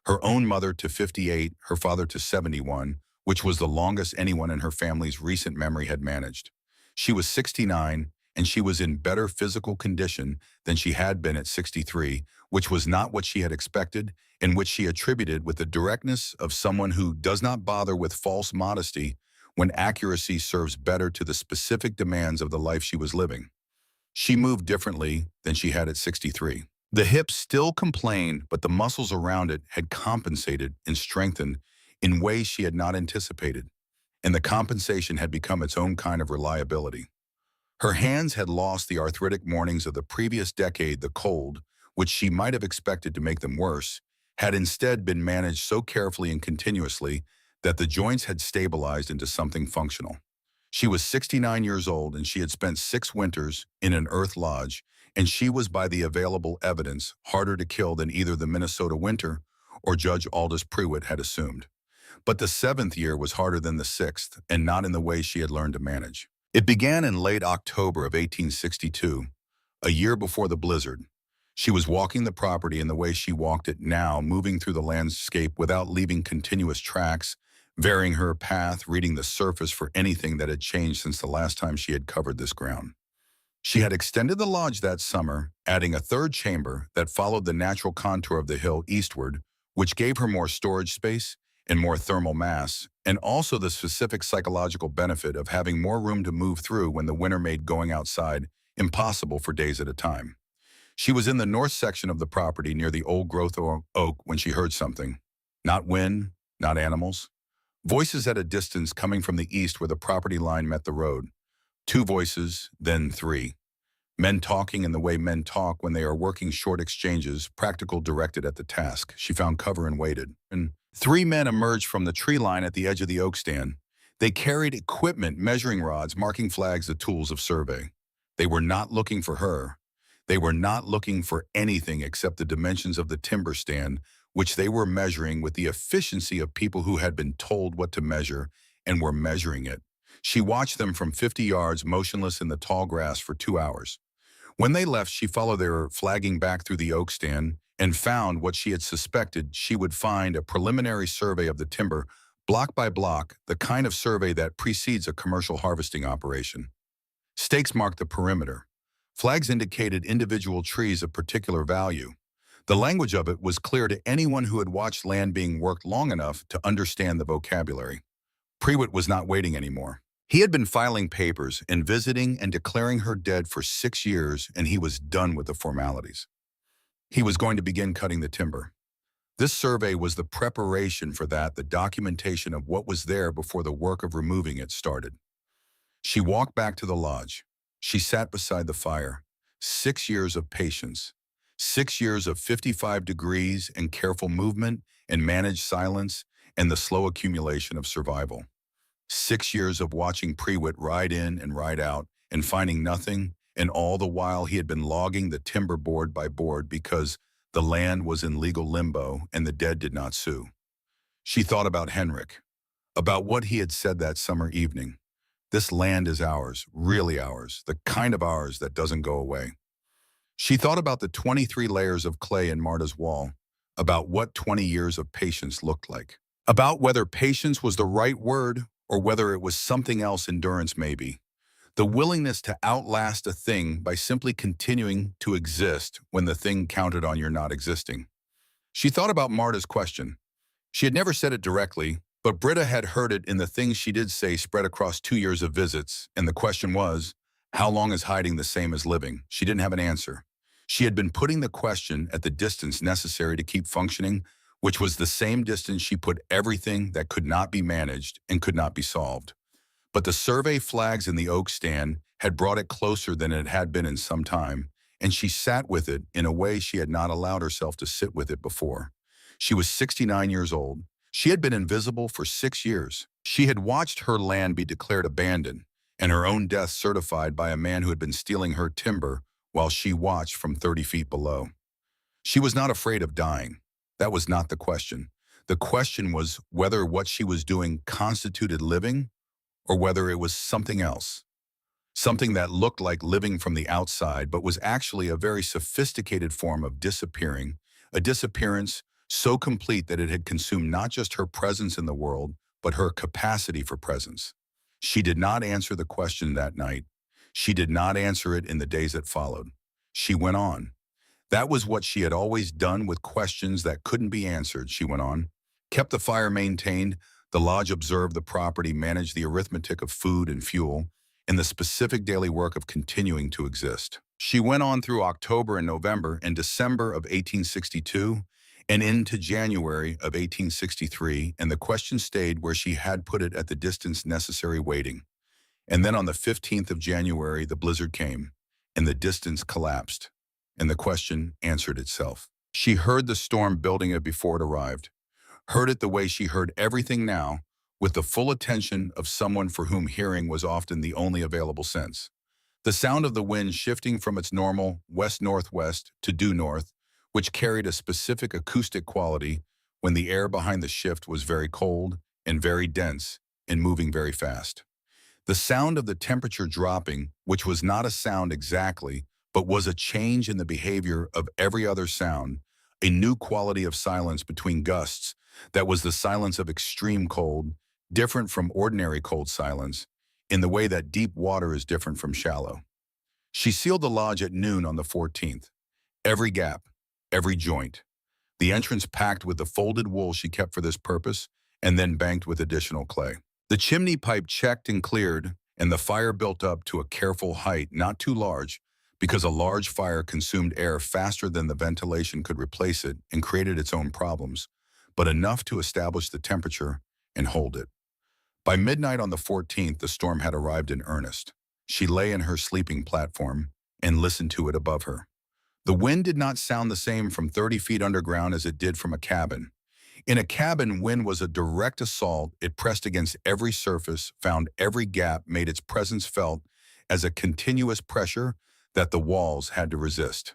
her own mother to 58, her father to 71, which was the longest anyone in her family's recent memory had managed. She was 69, and she was in better physical condition than she had been at 63, which was not what she had expected, and which she attributed with the directness of someone who does not bother with false modesty when accuracy serves better to the specific demands of the life she was living. She moved differently than she had at 63. The hips still complained, but the muscles around it had compensated and strengthened in ways she had not anticipated, and the compensation had become its own kind of reliability. Her hands had lost the arthritic mornings of the previous decade. The cold, which she might have expected to make them worse, had instead been managed so carefully and continuously that the joints had stabilized into something functional. She was 69 years old, and she had spent 6 winters in an earth lodge, and she was, by the available evidence, harder to kill than either the Minnesota winter or Judge Aldous Pruitt had assumed. But the 7th year was harder than the 6th, and not in the way she had learned to manage. It began in late October of 1862, a year before the blizzard. She was walking the property in the way she walked it now, moving through the landscape without leaving continuous tracks, varying her path, reading the surface for anything that had changed since the last time she had covered this ground. She had extended the lodge that summer, adding a 3rd chamber that followed the natural contour of the hill eastward, which gave her more storage space and more thermal mass, and also the specific psychological benefit of having more room to move through when the winter made going outside impossible for days at a time. She was in the north section of the property near the old growth oak when she heard something. Not wind, not animals. Voices at a distance coming from the east where the property line met the road. 2 voices, then 3. Men talking in the way men talk when they are working short exchanges, practical, directed at the task. She found cover and waited. And 3 men emerged from the tree line at the edge of the oak stand. They carried equipment, measuring rods, marking flags, the tools of survey. They were not looking for her. They were not looking for anything except the dimensions of the timber stand, which they were measuring with the efficiency of people who had been told what to measure and were measuring it. She watched them from 50 yards, motionless in the tall grass, for 2 hours. When they left, she followed their flagging back through the oak stand and found what she had suspected she would find: a preliminary survey of the timber, block by block, the kind of survey that precedes a commercial harvesting operation. Stakes marked the perimeter. Flags indicated individual trees of particular value. The language of it was clear to anyone who had watched land being worked long enough to understand the vocabulary. Prewitt was not waiting anymore. He had been filing papers and visiting and declaring her dead for 6 years, and he was done with the formalities. He was going to begin cutting the timber. This survey was the preparation for that, the documentation of what was there before the work of removing it started. She walked back to the lodge. She sat beside the fire. 6 years of patience. 6 years of 55 degrees and careful movement and managed silence and the slow accumulation of survival. 6 years of watching Prewitt ride in and ride out and finding nothing, and all the while he had been logging the timber board by board because the land was in legal limbo and the dead did not sue. She thought about Henrik, about what he had said that summer evening. This land is ours, really ours, the kind of ours that doesn't go away. She thought about the 23 layers of clay in Marta's wall, about what 20 years of patience looked like, about whether patience was the right word or whether it was something else, endurance maybe. The willingness to outlast a thing by simply continuing to exist when the thing counted on your not existing. She thought about Marta's question. She had never said it directly, but Britta had heard it in the things she did say spread across 2 years of visits, and the question was, how long is hiding the same as living? She didn't have an answer. She had been putting the question at the distance necessary to keep functioning, which was the same distance she put everything that could not be managed and could not be solved. But the survey flags in the oak stand had brought it closer than it had been in some time, and she sat with it in a way she had not allowed herself to sit with it before. She was 69 years old. She had been invisible for 6 years. She had watched her land be declared abandoned and her own death certified by a man who had been stealing her timber while she watched from 30 feet below. She was not afraid of dying. That was not the question. The question was whether what she was doing constituted living or whether it was something else. Something that looked like living from the outside but was actually a very sophisticated form of disappearing, a disappearance so complete that it had consumed not just her presence in the world, but her capacity for presence. She did not answer the question that night. She did not answer it in the days that followed. She went on. That was what she had always done with questions that couldn't be answered, she went on. Kept the fire maintained, the lodge observed the property, managed the arithmetic of food and fuel, and the specific daily work of continuing to exist. She went on through October and November and December of 1862 and into January of 1863, and the question stayed where she had put it at the distance necessary, waiting. And then on the 15th of January, the blizzard came, and the distance collapsed, and the question answered itself. She heard the storm building it before it arrived, heard it the way she heard everything now, with the full attention of someone for whom hearing was often the only available sense. The sound of the wind shifting from its normal west-northwest to due north, which carried a specific acoustic quality when the air behind the shift was very cold and very dense and moving very fast. The sound of the temperature dropping, which was not a sound exactly, but was a change in the behavior of every other sound, a new quality of silence between gusts that was the silence of extreme cold, different from ordinary cold silence, in the way that deep water is different from shallow. She sealed the lodge at noon on the 14th. Every gap, every joint. The entrance packed with the folded wool she kept for this purpose, and then banked with additional clay. The chimney pipe checked and cleared, and the fire built up to a careful height, not too large, because a large fire consumed air faster than the ventilation could replace it and created its own problems, but enough to establish the temperature and hold it. By midnight on the 14th, the storm had arrived in earnest. She lay in her sleeping platform and listened to it above her. The wind did not sound the same from 30 feet underground as it did from a cabin. In a cabin, wind was a direct assault. It pressed against every surface, found every gap, made its presence felt as a continuous pressure that the walls had to resist.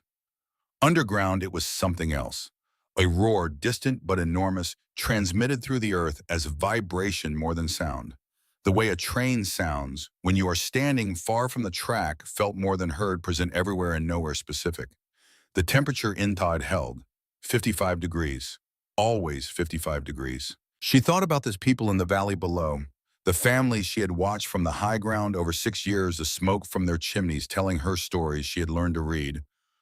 Underground, it was something else. A roar, distant but enormous, transmitted through the earth as vibration more than sound. The way a train sounds when you are standing far from the track, felt more than heard, present everywhere and nowhere specific. The temperature inside held 55 degrees, always 55 degrees. She thought about these people in the valley below, the families she had watched from the high ground over 6 years, the smoke from their chimneys telling her stories she had learned to read,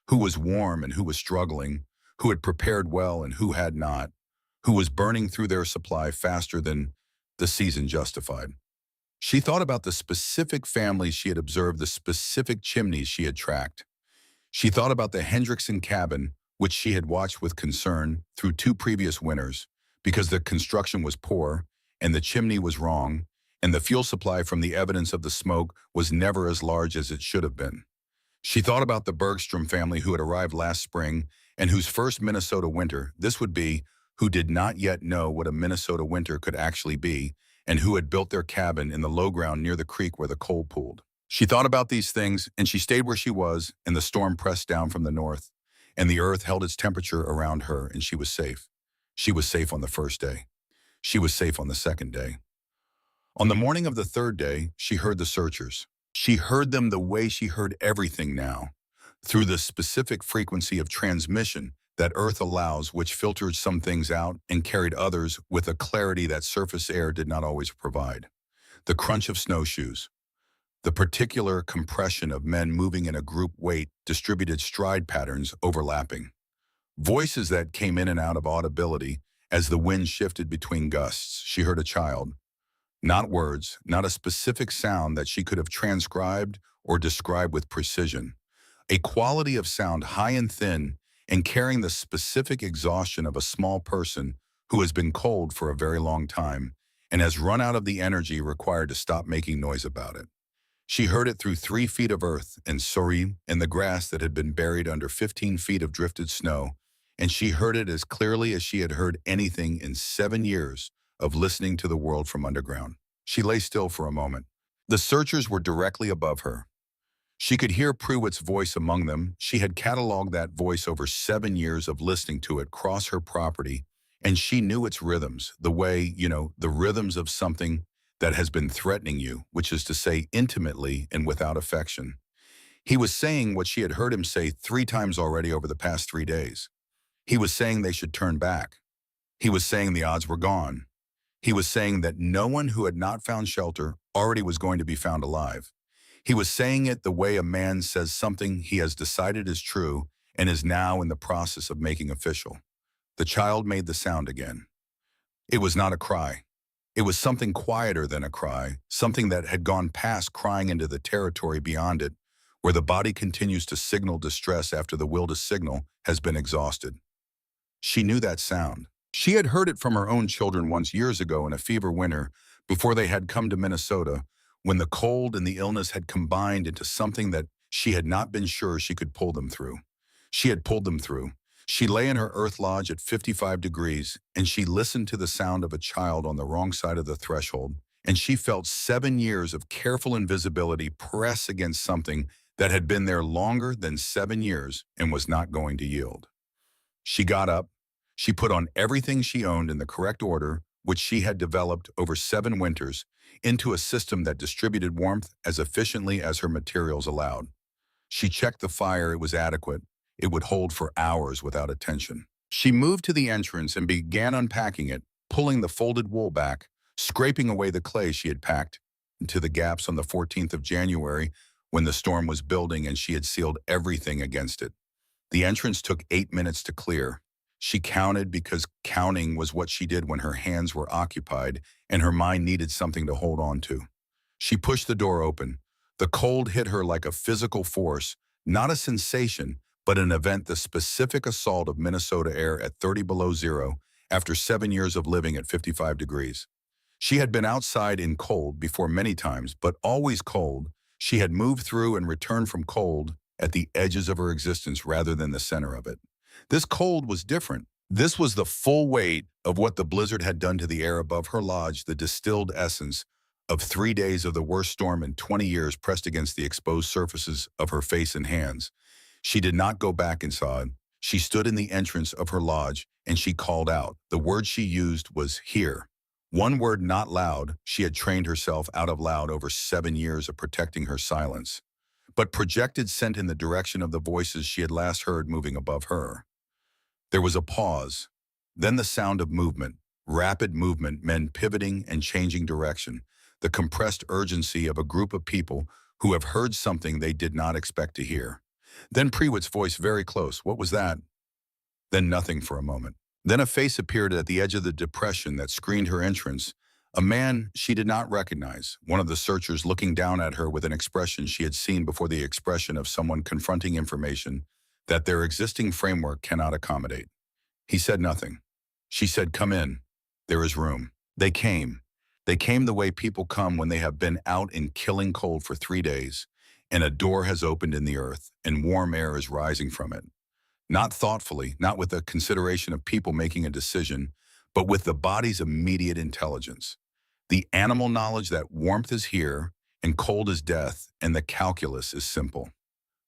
who was warm and who was struggling, who had prepared well and who had not, who was burning through their supply faster than the season justified. She thought about the specific families she had observed, the specific chimneys she had tracked. She thought about the Hendrickson cabin, which she had watched with concern through 2 previous winters, because the construction was poor, and the chimney was wrong, and the fuel supply from the evidence of the smoke was never as large as it should have been. She thought about the Bergstrom family who had arrived last spring and whose first Minnesota winter this would be, who did not yet know what a Minnesota winter could actually be, and who had built their cabin in the low ground near the creek where the coal pooled. She thought about these things, and she stayed where she was, and the storm pressed down from the north, and the earth held its temperature around her, and she was safe. She was safe on the first day. She was safe on the second day. On the morning of the third day, she heard the searchers. She heard them the way she heard everything now, through the specific frequency of transmission that Earth allows, which filtered some things out and carried others with a clarity that surface air did not always provide. The crunch of snowshoes, the particular compression of men moving in a group weight, distributed stride patterns overlapping. Voices that came in and out of audibility as the wind shifted between gusts. She heard a child. Not words, not a specific sound that she could have transcribed or described with precision. A quality of sound high and thin and carrying the specific exhaustion of a small person who has been cold for a very long time and has run out of the energy required to stop making noise about it. She heard it through 3 feet of earth and sorry and the grass that had been buried under 15 feet of drifted snow, and she heard it as clearly as she had heard anything in 7 years of listening to the world from underground. She lay still for a moment. The searchers were directly above her. She could hear Pruitt's voice among them. She had cataloged that voice over 7 years of listening to it cross her property, and she knew its rhythms, the way, the rhythms of something that has been threatening you, which is to say intimately and without affection. He was saying what she had heard him say 3 times already over the past 3 days. He was saying they should turn back. He was saying the odds were gone. He was saying that no one who had not found shelter already was going to be found alive. He was saying it the way a man says something he has decided is true and is now in the process of making official. The child made the sound again. It was not a cry. It was something quieter than a cry, something that had gone past crying into the territory beyond it, where the body continues to signal distress after the will to signal has been exhausted. She knew that sound. She had heard it from her own children once years ago in a fever winter before they had come to Minnesota, when the cold and the illness had combined into something that she had not been sure she could pull them through. She had pulled them through. She lay in her earth lodge at 55 degrees, and she listened to the sound of a child on the wrong side of the threshold, and she felt 7 years of careful invisibility press against something that had been there longer than 7 years and was not going to yield. She got up. She put on everything she owned in the correct order, which she had developed over 7 winters, into a system that distributed warmth as efficiently as her materials allowed. She checked the fire; it was adequate. It would hold for hours without attention. She moved to the entrance and began unpacking it, pulling the folded wool back, scraping away the clay she had packed into the gaps on the 14th of January when the storm was building and she had sealed everything against it. The entrance took 8 minutes to clear. She counted because counting was what she did when her hands were occupied and her mind needed something to hold on to. She pushed the door open. The cold hit her like a physical force, not a sensation, but an event, the specific assault of Minnesota air at 30 below zero after 7 years of living at 55 degrees. She had been outside in cold before many times, but always cold. She had moved through and returned from cold at the edges of her existence rather than the center of it. This cold was different. This was the full weight of what the blizzard had done to the air above her lodge, the distilled essence of 3 days of the worst storm in 20 years pressed against the exposed surfaces of her face and hands. She did not go back inside. She stood in the entrance of her lodge, and she called out. The word she used was here. One word, not loud. She had trained herself out of loud over 7 years of protecting her silence, but projected scent in the direction of the voices she had last heard moving above her. There was a pause, then the sound of movement, rapid movement, men pivoting and changing direction, the compressed urgency of a group of people who have heard something they did not expect to hear. Then Prewitt's voice very close. What was that? Then nothing for a moment. Then a face appeared at the edge of the depression that screened her entrance, A man she did not recognize, one of the searchers looking down at her with an expression she had seen before, the expression of someone confronting information that their existing framework cannot accommodate. He said nothing. She said, "Come in. There is room." They came. They came the way people come when they have been out in killing cold for 3 days, and a door has opened in the earth, and warm air is rising from it. Not thoughtfully, not with the consideration of people making a decision, but with the body's immediate intelligence. The animal knowledge that warmth is here, and cold is death, and the calculus is simple.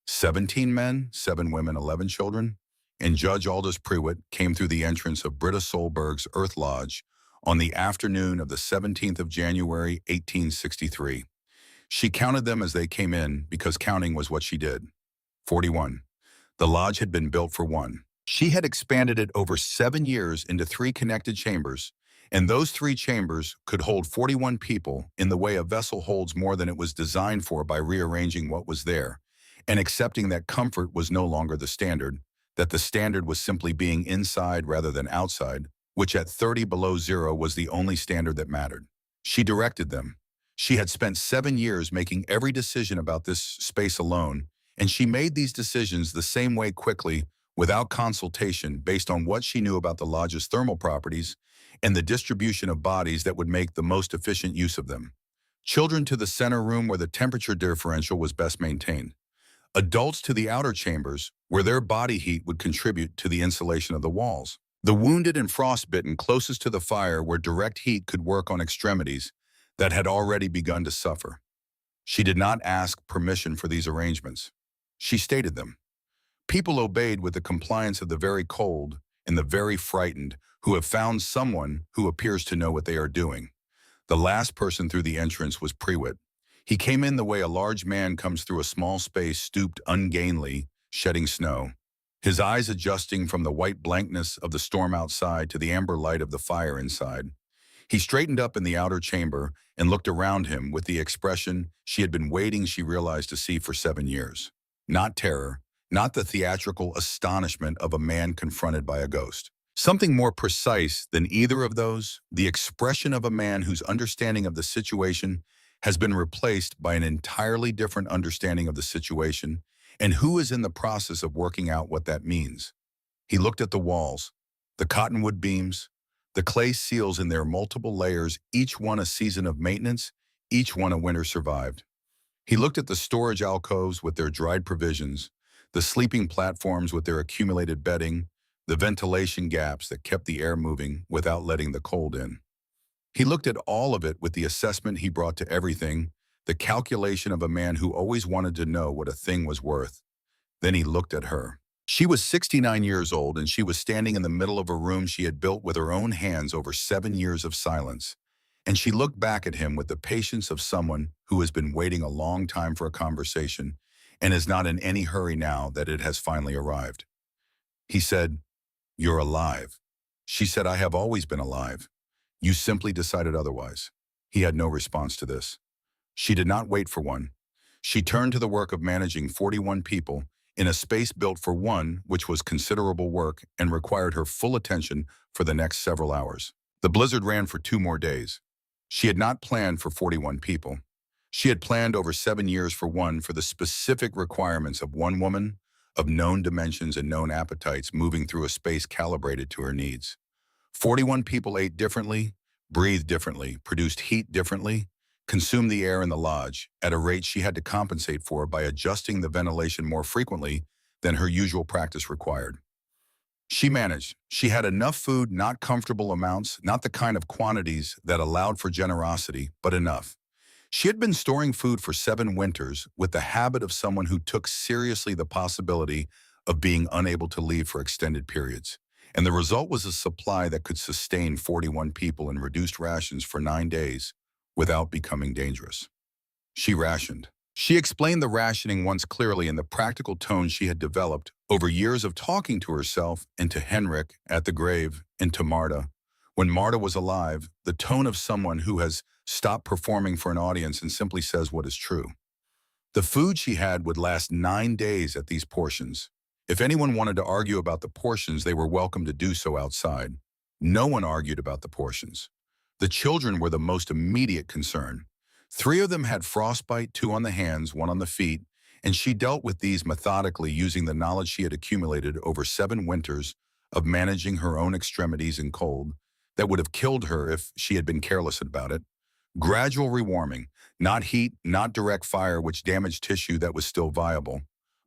17 men, 7 women, 11 children, and Judge Aldous Prewitt came through the entrance of Britta Solberg's Earth Lodge on the afternoon of the 17th of January, 1863. She counted them as they came in because counting was what she did. 41. The lodge had been built for one. She had expanded it over 7 years into 3 connected chambers, and those 3 chambers could hold 41 people in the way a vessel holds more than it was designed for by rearranging what was there, and accepting that comfort was no longer the standard, that the standard was simply being inside rather than outside, which at 30 below zero was the only standard that mattered. She directed them. She had spent 7 years making every decision about this space alone, and she made these decisions the same way quickly, without consultation, based on what she knew about the lodge's thermal properties and the distribution of bodies that would make the most efficient use of them. Children to the center room where the temperature differential was best maintained. Adults to the outer chambers where their body heat would contribute to the insulation of the walls. The wounded and frostbitten closest to the fire where direct heat could work on extremities that had already begun to suffer. She did not ask permission for these arrangements. She stated them. People obeyed with the compliance of the very cold and the very frightened, who have found someone who appears to know what they are doing. The last person through the entrance was Prewitt. He came in the way a large man comes through a small space, stooped ungainly, shedding snow, his eyes adjusting from the white blankness of the storm outside to the amber light of the fire inside. He straightened up in the outer chamber and looked around him with the expression she had been waiting, she realized, to see for 7 years. Not terror, not the theatrical astonishment of a man confronted by a ghost. Something more precise than either of those, the expression of a man whose understanding of the situation has been replaced by an entirely different understanding of the situation, and who is in the process of working out what that means. He looked at the walls, the cottonwood beams, the clay seals in their multiple layers, each one a season of maintenance, each one a winter survived. He looked at the storage alcoves with their dried provisions, the sleeping platforms with their accumulated bedding, the ventilation gaps that kept the air moving without letting the cold in. He looked at all of it with the assessment he brought to everything, the calculation of a man who always wanted to know what a thing was worth. Then he looked at her. She was 69 years old, and she was standing in the middle of a room she had built with her own hands over 7 years of silence. And she looked back at him with the patience of someone who has been waiting a long time for a conversation and is not in any hurry now that it has finally arrived. He said, "You're alive." She said, "I have always been alive. You simply decided otherwise." He had no response to this. She did not wait for one. She turned to the work of managing 41 people in a space built for one, which was considerable work and required her full attention for the next several hours. The blizzard ran for 2 more days. She had not planned for 41 people. She had planned over 7 years for one, for the specific requirements of one woman, of known dimensions and known appetites, moving through a space calibrated to her needs. 41 people ate differently, breathed differently, produced heat differently, consumed the air in the lodge at a rate she had to compensate for by adjusting the ventilation more frequently than her usual practice required. She managed. She had enough food, not comfortable amounts, not the kind of quantities that allowed for generosity, but enough. She had been storing food for 7 winters with the habit of someone who took seriously the possibility of being unable to leave for extended periods. And the result was a supply that could sustain 41 people in reduced rations for 9 days without becoming dangerous. She rationed. She explained the rationing once clearly in the practical tone she had developed over years of talking to herself and to Henrik at the grave and to Marta. When Marta was alive, the tone of someone who has stopped performing for an audience and simply says what is true. The food she had would last 9 days at these portions. If anyone wanted to argue about the portions, they were welcome to do so outside. No one argued about the portions. The children were the most immediate concern. 3 of them had frostbite, 2 on the hands, 1 on the feet, and she dealt with these methodically using the knowledge she had accumulated over 7 winters of managing her own extremities in cold that would have killed her if she had been careless about it. Gradual rewarming, not heat, not direct fire which damaged tissue that was still viable.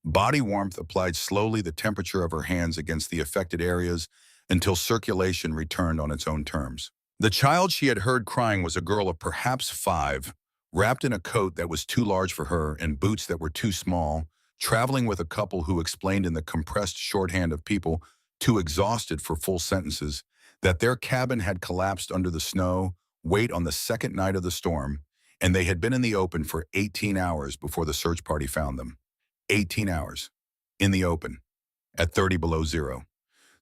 Body warmth applied slowly the temperature of her hands against the affected areas until circulation returned on its own terms. The child she had heard crying was a girl of perhaps 5, wrapped in a coat that was too large for her and boots that were too small, traveling with a couple who explained in the compressed shorthand of people too exhausted for full sentences that their cabin had collapsed under the snow, weight on the second night of the storm, and they had been in the open for 18 hours before the search party found them. 18 hours. In the open. At 30 below zero.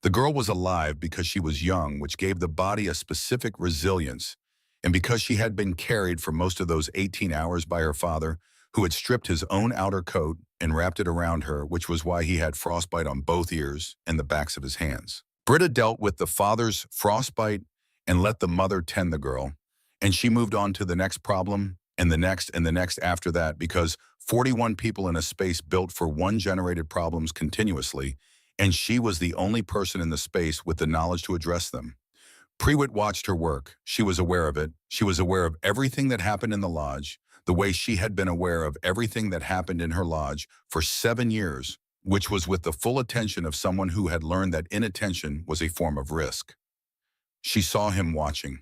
The girl was alive because she was young, which gave the body a specific resilience, and because she had been carried for most of those 18 hours by her father, who had stripped his own outer coat and wrapped it around her, which was why he had frostbite on both ears and the backs of his hands. Britta dealt with the father's frostbite and let the mother tend the girl, and she moved on to the next problem and the next after that because 41 people in a space built for one generated problems continuously, and she was the only person in the space with the knowledge to address them. Prewitt watched her work. She was aware of it. She was aware of everything that happened in the lodge, the way she had been aware of everything that happened in her lodge for 7 years, which was with the full attention of someone who had learned that inattention was a form of risk. She saw him watching.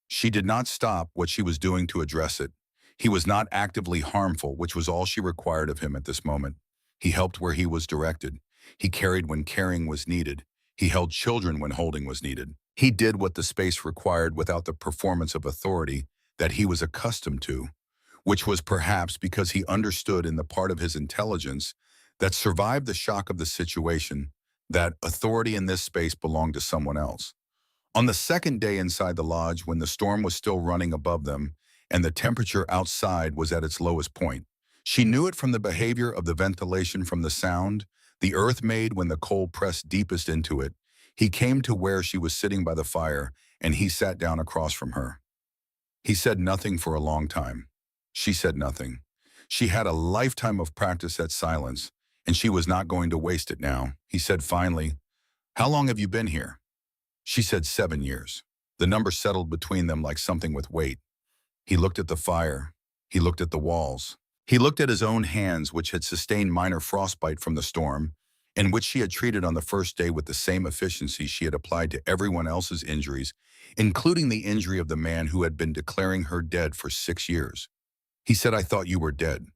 She did not stop what she was doing to address it. He was not actively harmful, which was all she required of him at this moment. He helped where he was directed. He carried when carrying was needed. He held children when holding was needed. He did what the space required without the performance of authority that he was accustomed to, which was perhaps because he understood in the part of his intelligence that survived the shock of the situation that authority in this space belonged to someone else. On the second day inside the lodge, when the storm was still running above them and the temperature outside was at its lowest point, she knew it from the behavior of the ventilation from the sound the earth made when the cold pressed deepest into it. He came to where she was sitting by the fire, and he sat down across from her. He said nothing for a long time. She said nothing. She had a lifetime of practice at silence, and she was not going to waste it now. He said finally, "How long have you been here?" She said 7 years. The number settled between them like something with weight. He looked at the fire. He looked at the walls. He looked at his own hands, which had sustained minor frostbite from the storm, and which she had treated on the first day with the same efficiency she had applied to everyone else's injuries, including the injury of the man who had been declaring her dead for 6 years. He said, "I thought you were dead."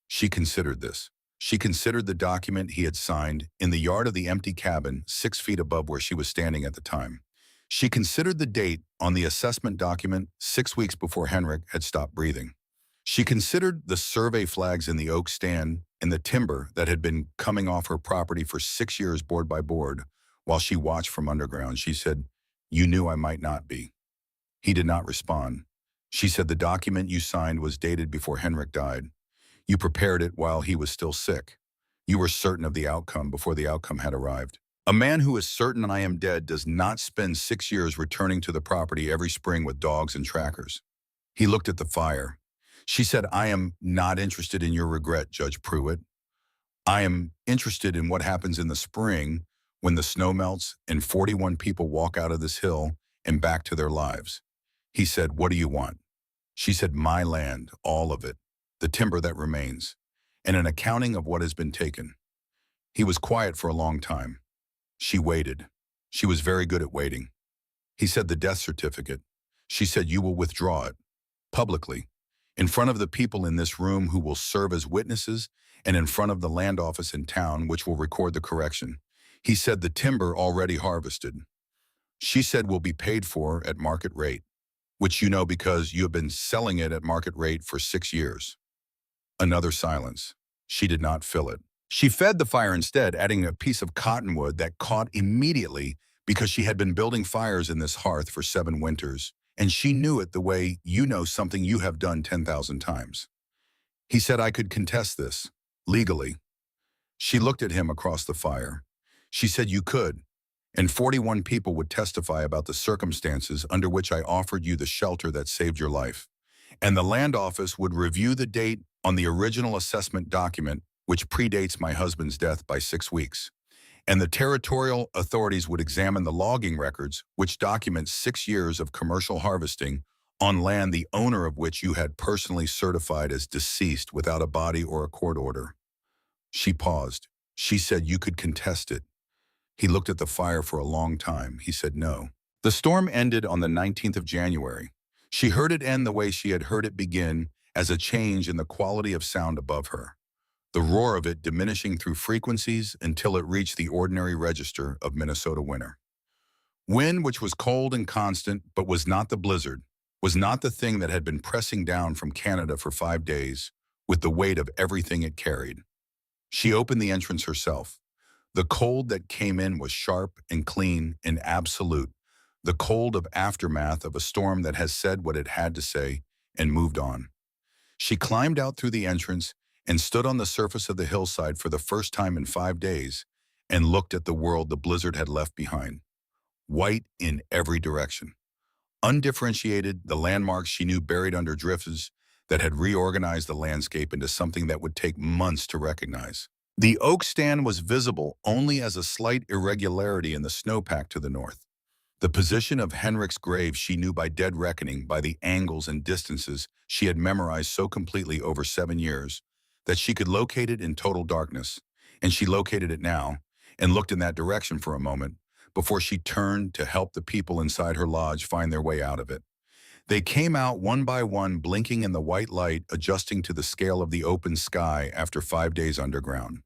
She considered this. She considered the document he had signed in the yard of the empty cabin 6 feet above where she was standing at the time. She considered the date on the assessment document 6 weeks before Henrik had stopped breathing. She considered the survey flags in the oak stand and the timber that had been coming off her property for 6 years board by board while she watched from underground. She said, "You knew I might not be." He did not respond. She said, "The document you signed was dated before Henrik died. You prepared it while he was still sick. You were certain of the outcome before the outcome had arrived. A man who is certain I am dead does not spend 6 years returning to the property every spring with dogs and trackers." He looked at the fire. She said, "I am not interested in your regret, Judge Pruitt. I am interested in what happens in the spring when the snow melts and 41 people walk out of this hill and back to their lives." He said, "What do you want?" She said, "My land, all of it, the timber that remains, and an accounting of what has been taken." He was quiet for a long time. She waited. She was very good at waiting. He said, "The death certificate." She said, "You will withdraw it, publicly, in front of the people in this room who will serve as witnesses and in front of the land office in town which will record the correction." He said, "The timber already harvested." She said, "Will be paid for at market rate, which you know because you have been selling it at market rate for 6 years." Another silence. She did not fill it. She fed the fire instead, adding a piece of cottonwood that caught immediately because she had been building fires in this hearth for 7 winters, and she knew it the way you know something you have done 10,000 times. He said, "I could contest this, legally." She looked at him across the fire. She said, "You could, and 41 people would testify about the circumstances under which I offered you the shelter that saved your life. And the land office would review the date on the original assessment document, which predates my husband's death by 6 weeks. And the territorial authorities would examine the logging records, which document 6 years of commercial harvesting on land the owner of which you had personally certified as deceased without a body or a court order. She paused. She said you could contest it. He looked at the fire for a long time. He said no. The storm ended on the 19th of January. She heard it end the way she had heard it begin, as a change in the quality of sound above her, the roar of it diminishing through frequencies until it reached the ordinary register of Minnesota winter. Wind, which was cold and constant but was not the blizzard, was not the thing that had been pressing down from Canada for 5 days, with the weight of everything it carried. She opened the entrance herself. The cold that came in was sharp and clean and absolute, the cold of aftermath of a storm that has said what it had to say and moved on. She climbed out through the entrance and stood on the surface of the hillside for the first time in 5 days and looked at the world the blizzard had left behind. White in every direction. Undifferentiated, the landmarks she knew buried under drifts that had reorganized the landscape into something that would take months to recognize. The oak stand was visible only as a slight irregularity in the snowpack to the north. The position of Henrik's grave she knew by dead reckoning, by the angles and distances she had memorized so completely over 7 years, that she could locate it in total darkness. And she located it now, and looked in that direction for a moment, before she turned to help the people inside her lodge find their way out of it. They came out one by one, blinking in the white light, adjusting to the scale of the open sky after 5 days underground.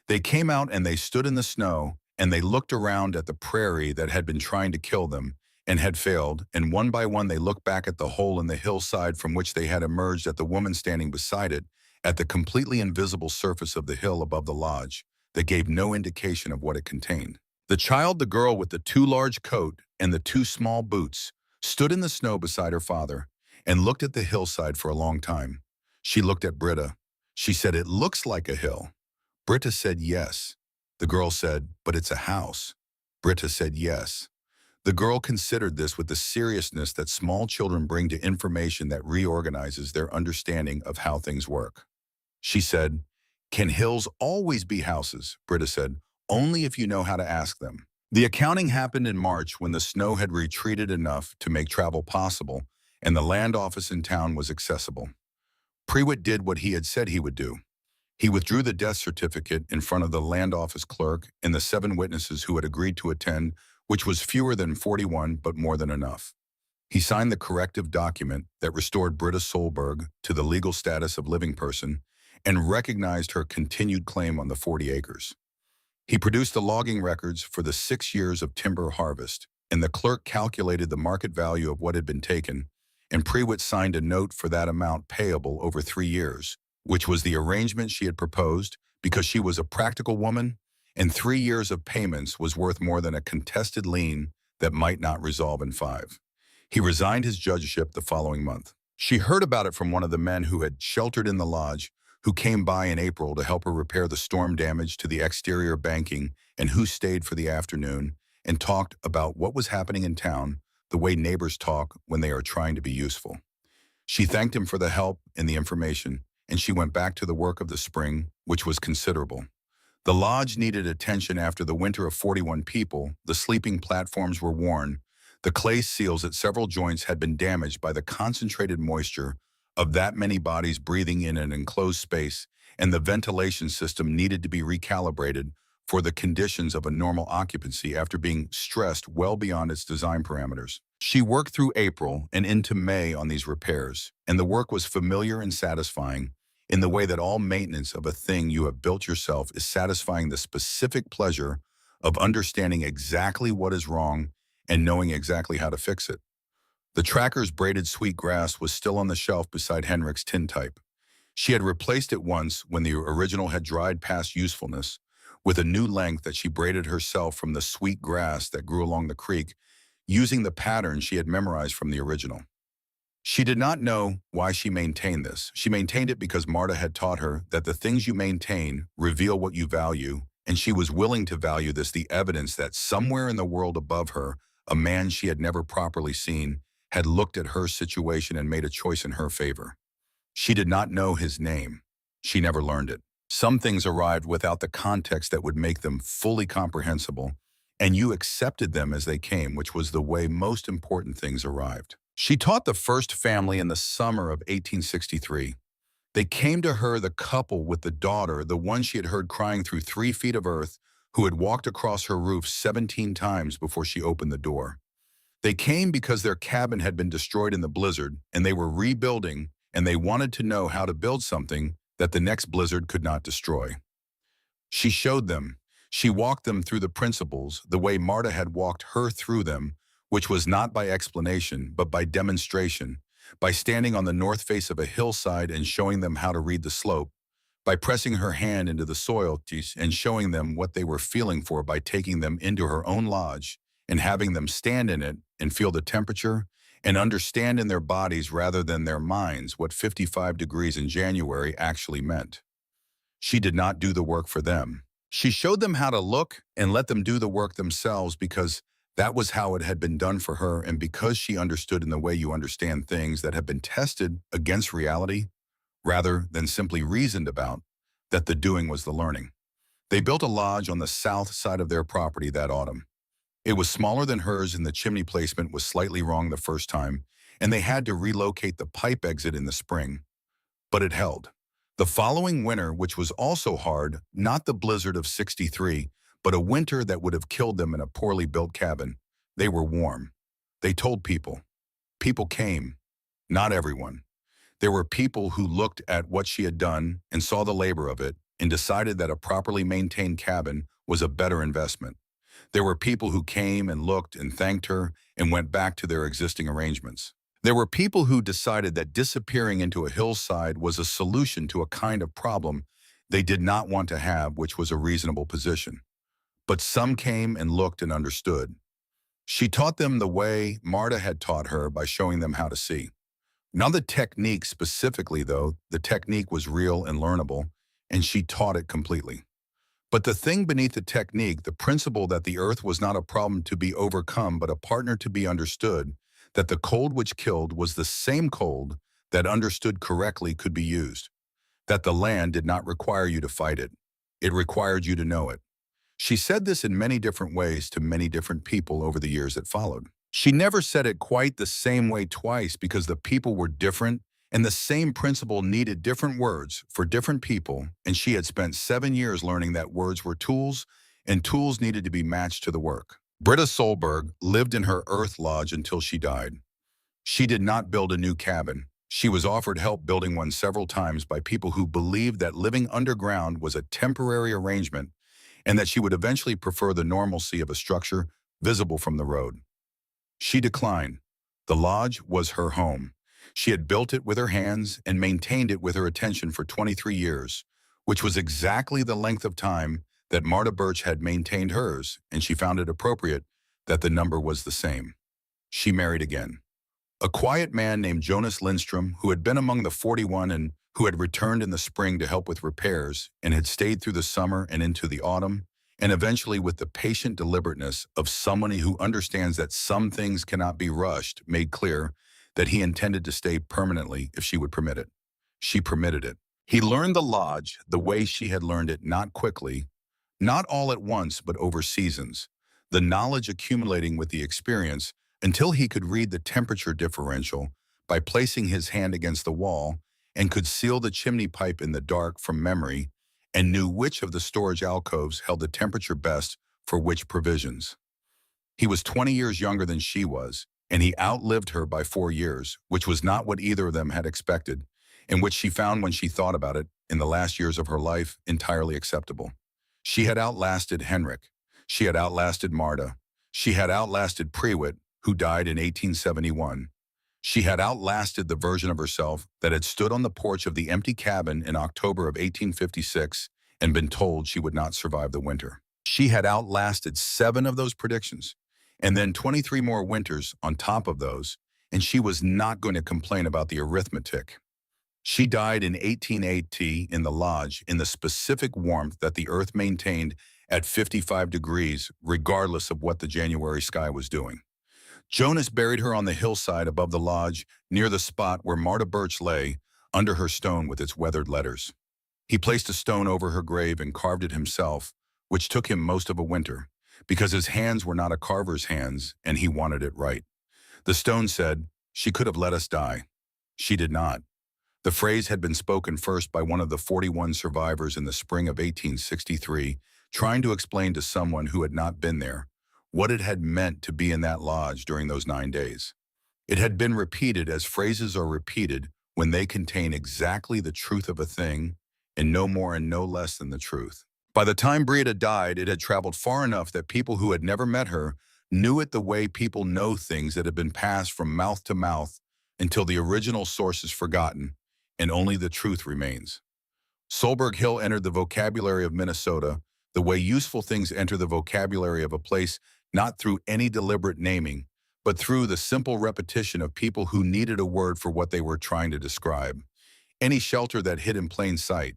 They came out and they stood in the snow, and they looked around at the prairie that had been trying to kill them and had failed, and one by one they looked back at the hole in the hillside from which they had emerged, at the woman standing beside it, at the completely invisible surface of the hill above the lodge that gave no indication of what it contained. The child, the girl with the too large coat and the too small boots, stood in the snow beside her father and looked at the hillside for a long time. She looked at Britta. She said, "It looks like a hill." Britta said, "Yes." The girl said, "But it's a house." Britta said, "Yes." The girl considered this with the seriousness that small children bring to information that reorganizes their understanding of how things work. She said, "Can hills always be houses?" Britta said, "Only if you know how to ask them." The accounting happened in March, when the snow had retreated enough to make travel possible and the land office in town was accessible. Prewitt did what he had said he would do. He withdrew the death certificate in front of the land office clerk and the 7 witnesses who had agreed to attend, which was fewer than 41 but more than enough. He signed the corrective document that restored Britta Solberg to the legal status of living person and recognized her continued claim on the 40 acres. He produced the logging records for the 6 years of timber harvest, and the clerk calculated the market value of what had been taken, and Prewitt signed a note for that amount payable over 3 years, which was the arrangement she had proposed because she was a practical woman, and 3 years of payments was worth more than a contested lien that might not resolve in 5. He resigned his judgeship the following month. She heard about it from one of the men who had sheltered in the lodge, who came by in April to help her repair the storm damage to the exterior banking, and who stayed for the afternoon and talked about what was happening in town, the way neighbors talk when they are trying to be useful. She thanked him for the help and the information, and she went back to the work of the spring, which was considerable. The lodge needed attention after the winter of 41 people. The sleeping platforms were worn. The clay seals at several joints had been damaged by the concentrated moisture of that many bodies breathing in an enclosed space, and the ventilation system needed to be recalibrated for the conditions of a normal occupancy after being stressed well beyond its design parameters. She worked through April and into May on these repairs, and the work was familiar and satisfying in the way that all maintenance of a thing you have built yourself is satisfying the specific pleasure of understanding exactly what is wrong and knowing exactly how to fix it. The tracker's braided sweet grass was still on the shelf beside Henrik's tintype. She had replaced it once when the original had dried past usefulness with a new length that she braided herself from the sweet grass that grew along the creek, using the pattern she had memorized from the original. She did not know why she maintained this. She maintained it because Marta had taught her that the things you maintain reveal what you value, And she was willing to value this, the evidence that somewhere in the world above her, a man she had never properly seen had looked at her situation and made a choice in her favor. She did not know his name. She never learned it. Some things arrived without the context that would make them fully comprehensible, and you accepted them as they came, which was the way most important things arrived. She taught the first family in the summer of 1863. They came to her, the couple with the daughter, the one she had heard crying through 3 feet of earth, who had walked across her roof 17 times before she opened the door. They came because their cabin had been destroyed in the blizzard, and they were rebuilding, and they wanted to know how to build something that the next blizzard could not destroy. She showed them. She walked them through the principles, the way Marta had walked her through them, which was not by explanation, but by demonstration, by standing on the north face of a hillside and showing them how to read the slope, by pressing her hand into the soil and showing them what they were feeling for by taking them into her own lodge and having them stand in it and feel the temperature and understand in their bodies rather than their minds what 55 degrees in January actually meant. She did not do the work for them. She showed them how to look and let them do the work themselves because that was how it had been done for her, and because she understood in the way you understand things that have been tested against reality, rather than simply reasoned about, that the doing was the learning. They built a lodge on the south side of their property that autumn. It was smaller than hers and the chimney placement was slightly wrong the first time, and they had to relocate the pipe exit in the spring. But it held. The following winter, which was also hard, not the blizzard of 63, but a winter that would have killed them in a poorly built cabin, they were warm. They told people. People came. Not everyone. There were people who looked at what she had done and saw the labor of it and decided that a properly maintained cabin was a better investment. There were people who came and looked and thanked her and went back to their existing arrangements. There were people who decided that disappearing into a hillside was a solution to a kind of problem they did not want to have, which was a reasonable position. But some came and looked and understood. She taught them the way Marta had taught her by showing them how to see. Not the technique specifically, though. The technique was real and learnable, and she taught it completely. But the thing beneath the technique, the principle that the earth was not a problem to be overcome, but a partner to be understood, that the cold which killed was the same cold that understood correctly could be used, that the land did not require you to fight it. It required you to know it. She said this in many different ways to many different people over the years that followed. She never said it quite the same way twice because the people were different and the same principle needed different words for different people, and she had spent 7 years learning that words were tools and tools needed to be matched to the work. Britta Solberg lived in her earth lodge until she died. She did not build a new cabin. She was offered help building one several times by people who believed that living underground was a temporary arrangement and that she would eventually prefer the normalcy of a structure visible from the road. She declined. The lodge was her home. She had built it with her hands and maintained it with her attention for 23 years, which was exactly the length of time that Marta Birch had maintained hers, and she found it appropriate that the number was the same. She married again. A quiet man named Jonas Lindstrom, who had been among the 41 and who had returned in the spring to help with repairs and had stayed through the summer and into the autumn, and eventually with the patient deliberateness of someone who understands that some things cannot be rushed, made clear that he intended to stay permanently if she would permit it. She permitted it. He learned the lodge the way she had learned it, not quickly, not all at once, but over seasons, the knowledge accumulating with the experience until he could read the temperature differential by placing his hand against the wall and could seal the chimney pipe in the dark from memory and knew which of the storage alcoves held the temperature best for which provisions. He was 20 years younger than she was, and he outlived her by 4 years, which was not what either of them had expected, and which she found when she thought about it in the last years of her life entirely acceptable. She had outlasted Henrik. She had outlasted Marta. She had outlasted Prewitt, who died in 1871. She had outlasted the version of herself that had stood on the porch of the empty cabin in October of 1856 and been told she would not survive the winter. She had outlasted 7 of those predictions, and then 23 more winters on top of those, and she was not going to complain about the arithmetic. She died in 1880 in the lodge in the specific warmth that the earth maintained at 55 degrees, regardless of what the January sky was doing. Jonas buried her on the hillside above the lodge, near the spot where Marta Birch lay, under her stone with its weathered letters. He placed a stone over her grave and carved it himself, which took him most of a winter, because his hands were not a carver's hands and he wanted it right. The stone said, "She could have let us die. She did not." The phrase had been spoken first by one of the 41 survivors in the spring of 1863, trying to explain to someone who had not been there what it had meant to be in that lodge during those 9 days. It had been repeated as phrases are repeated when they contain exactly the truth of a thing and no more and no less than the truth. By the time Breda died, it had traveled far enough that people who had never met her knew it the way people know things that have been passed from mouth to mouth until the original source is forgotten and only the truth remains. Solberg Hill entered the vocabulary of Minnesota the way useful things enter the vocabulary of a place, not through any deliberate naming, but through the simple repetition of people who needed a word for what they were trying to describe. Any shelter that hid in plain sight,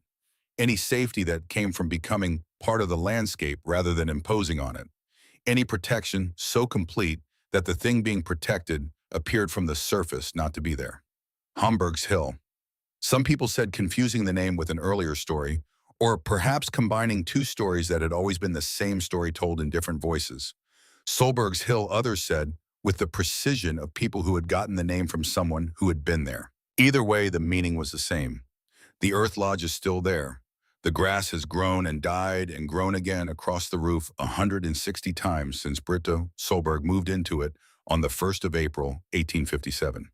any safety that came from becoming part of the landscape rather than imposing on it, any protection so complete that the thing being protected appeared from the surface not to be there. Homburg's Hill. Some people said confusing the name with an earlier story, or perhaps combining two stories that had always been the same story told in different voices. Solberg's Hill, others said, with the precision of people who had gotten the name from someone who had been there. Either way, the meaning was the same. The Earth Lodge is still there. The grass has grown and died and grown again across the roof 160 times since Britta Solberg moved into it on the 1st of April, 1857.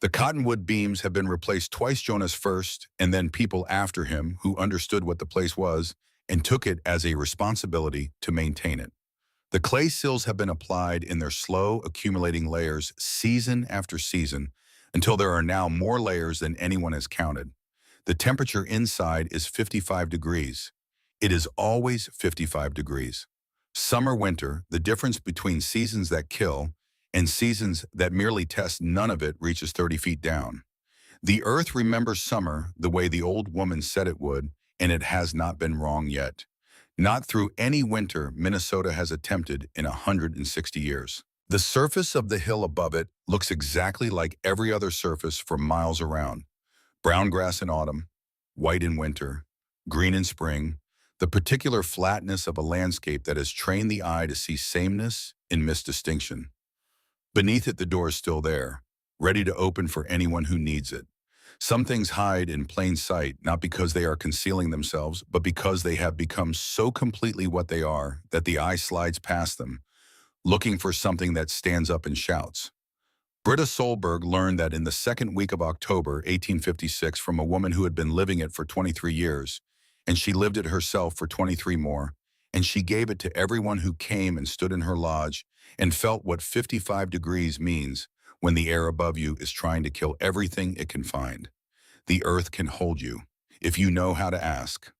The cottonwood beams have been replaced twice, Jonas first, and then people after him who understood what the place was and took it as a responsibility to maintain it. The clay sills have been applied in their slow, accumulating layers season after season until there are now more layers than anyone has counted. The temperature inside is 55 degrees. It is always 55 degrees. Summer, winter, the difference between seasons that kill and seasons that merely test, none of it reaches 30 feet down. The earth remembers summer the way the old woman said it would, and it has not been wrong yet. Not through any winter Minnesota has attempted in 160 years. The surface of the hill above it looks exactly like every other surface for miles around. Brown grass in autumn, white in winter, green in spring, the particular flatness of a landscape that has trained the eye to see sameness in misdistinction. Beneath it, the door is still there, ready to open for anyone who needs it. Some things hide in plain sight, not because they are concealing themselves, but because they have become so completely what they are that the eye slides past them, looking for something that stands up and shouts. Britta Solberg learned that in the second week of October, 1856, from a woman who had been living it for 23 years, and she lived it herself for 23 more, and she gave it to everyone who came and stood in her lodge and felt what 55 degrees means when the air above you is trying to kill everything it can find. The earth can hold you, if you know how to ask.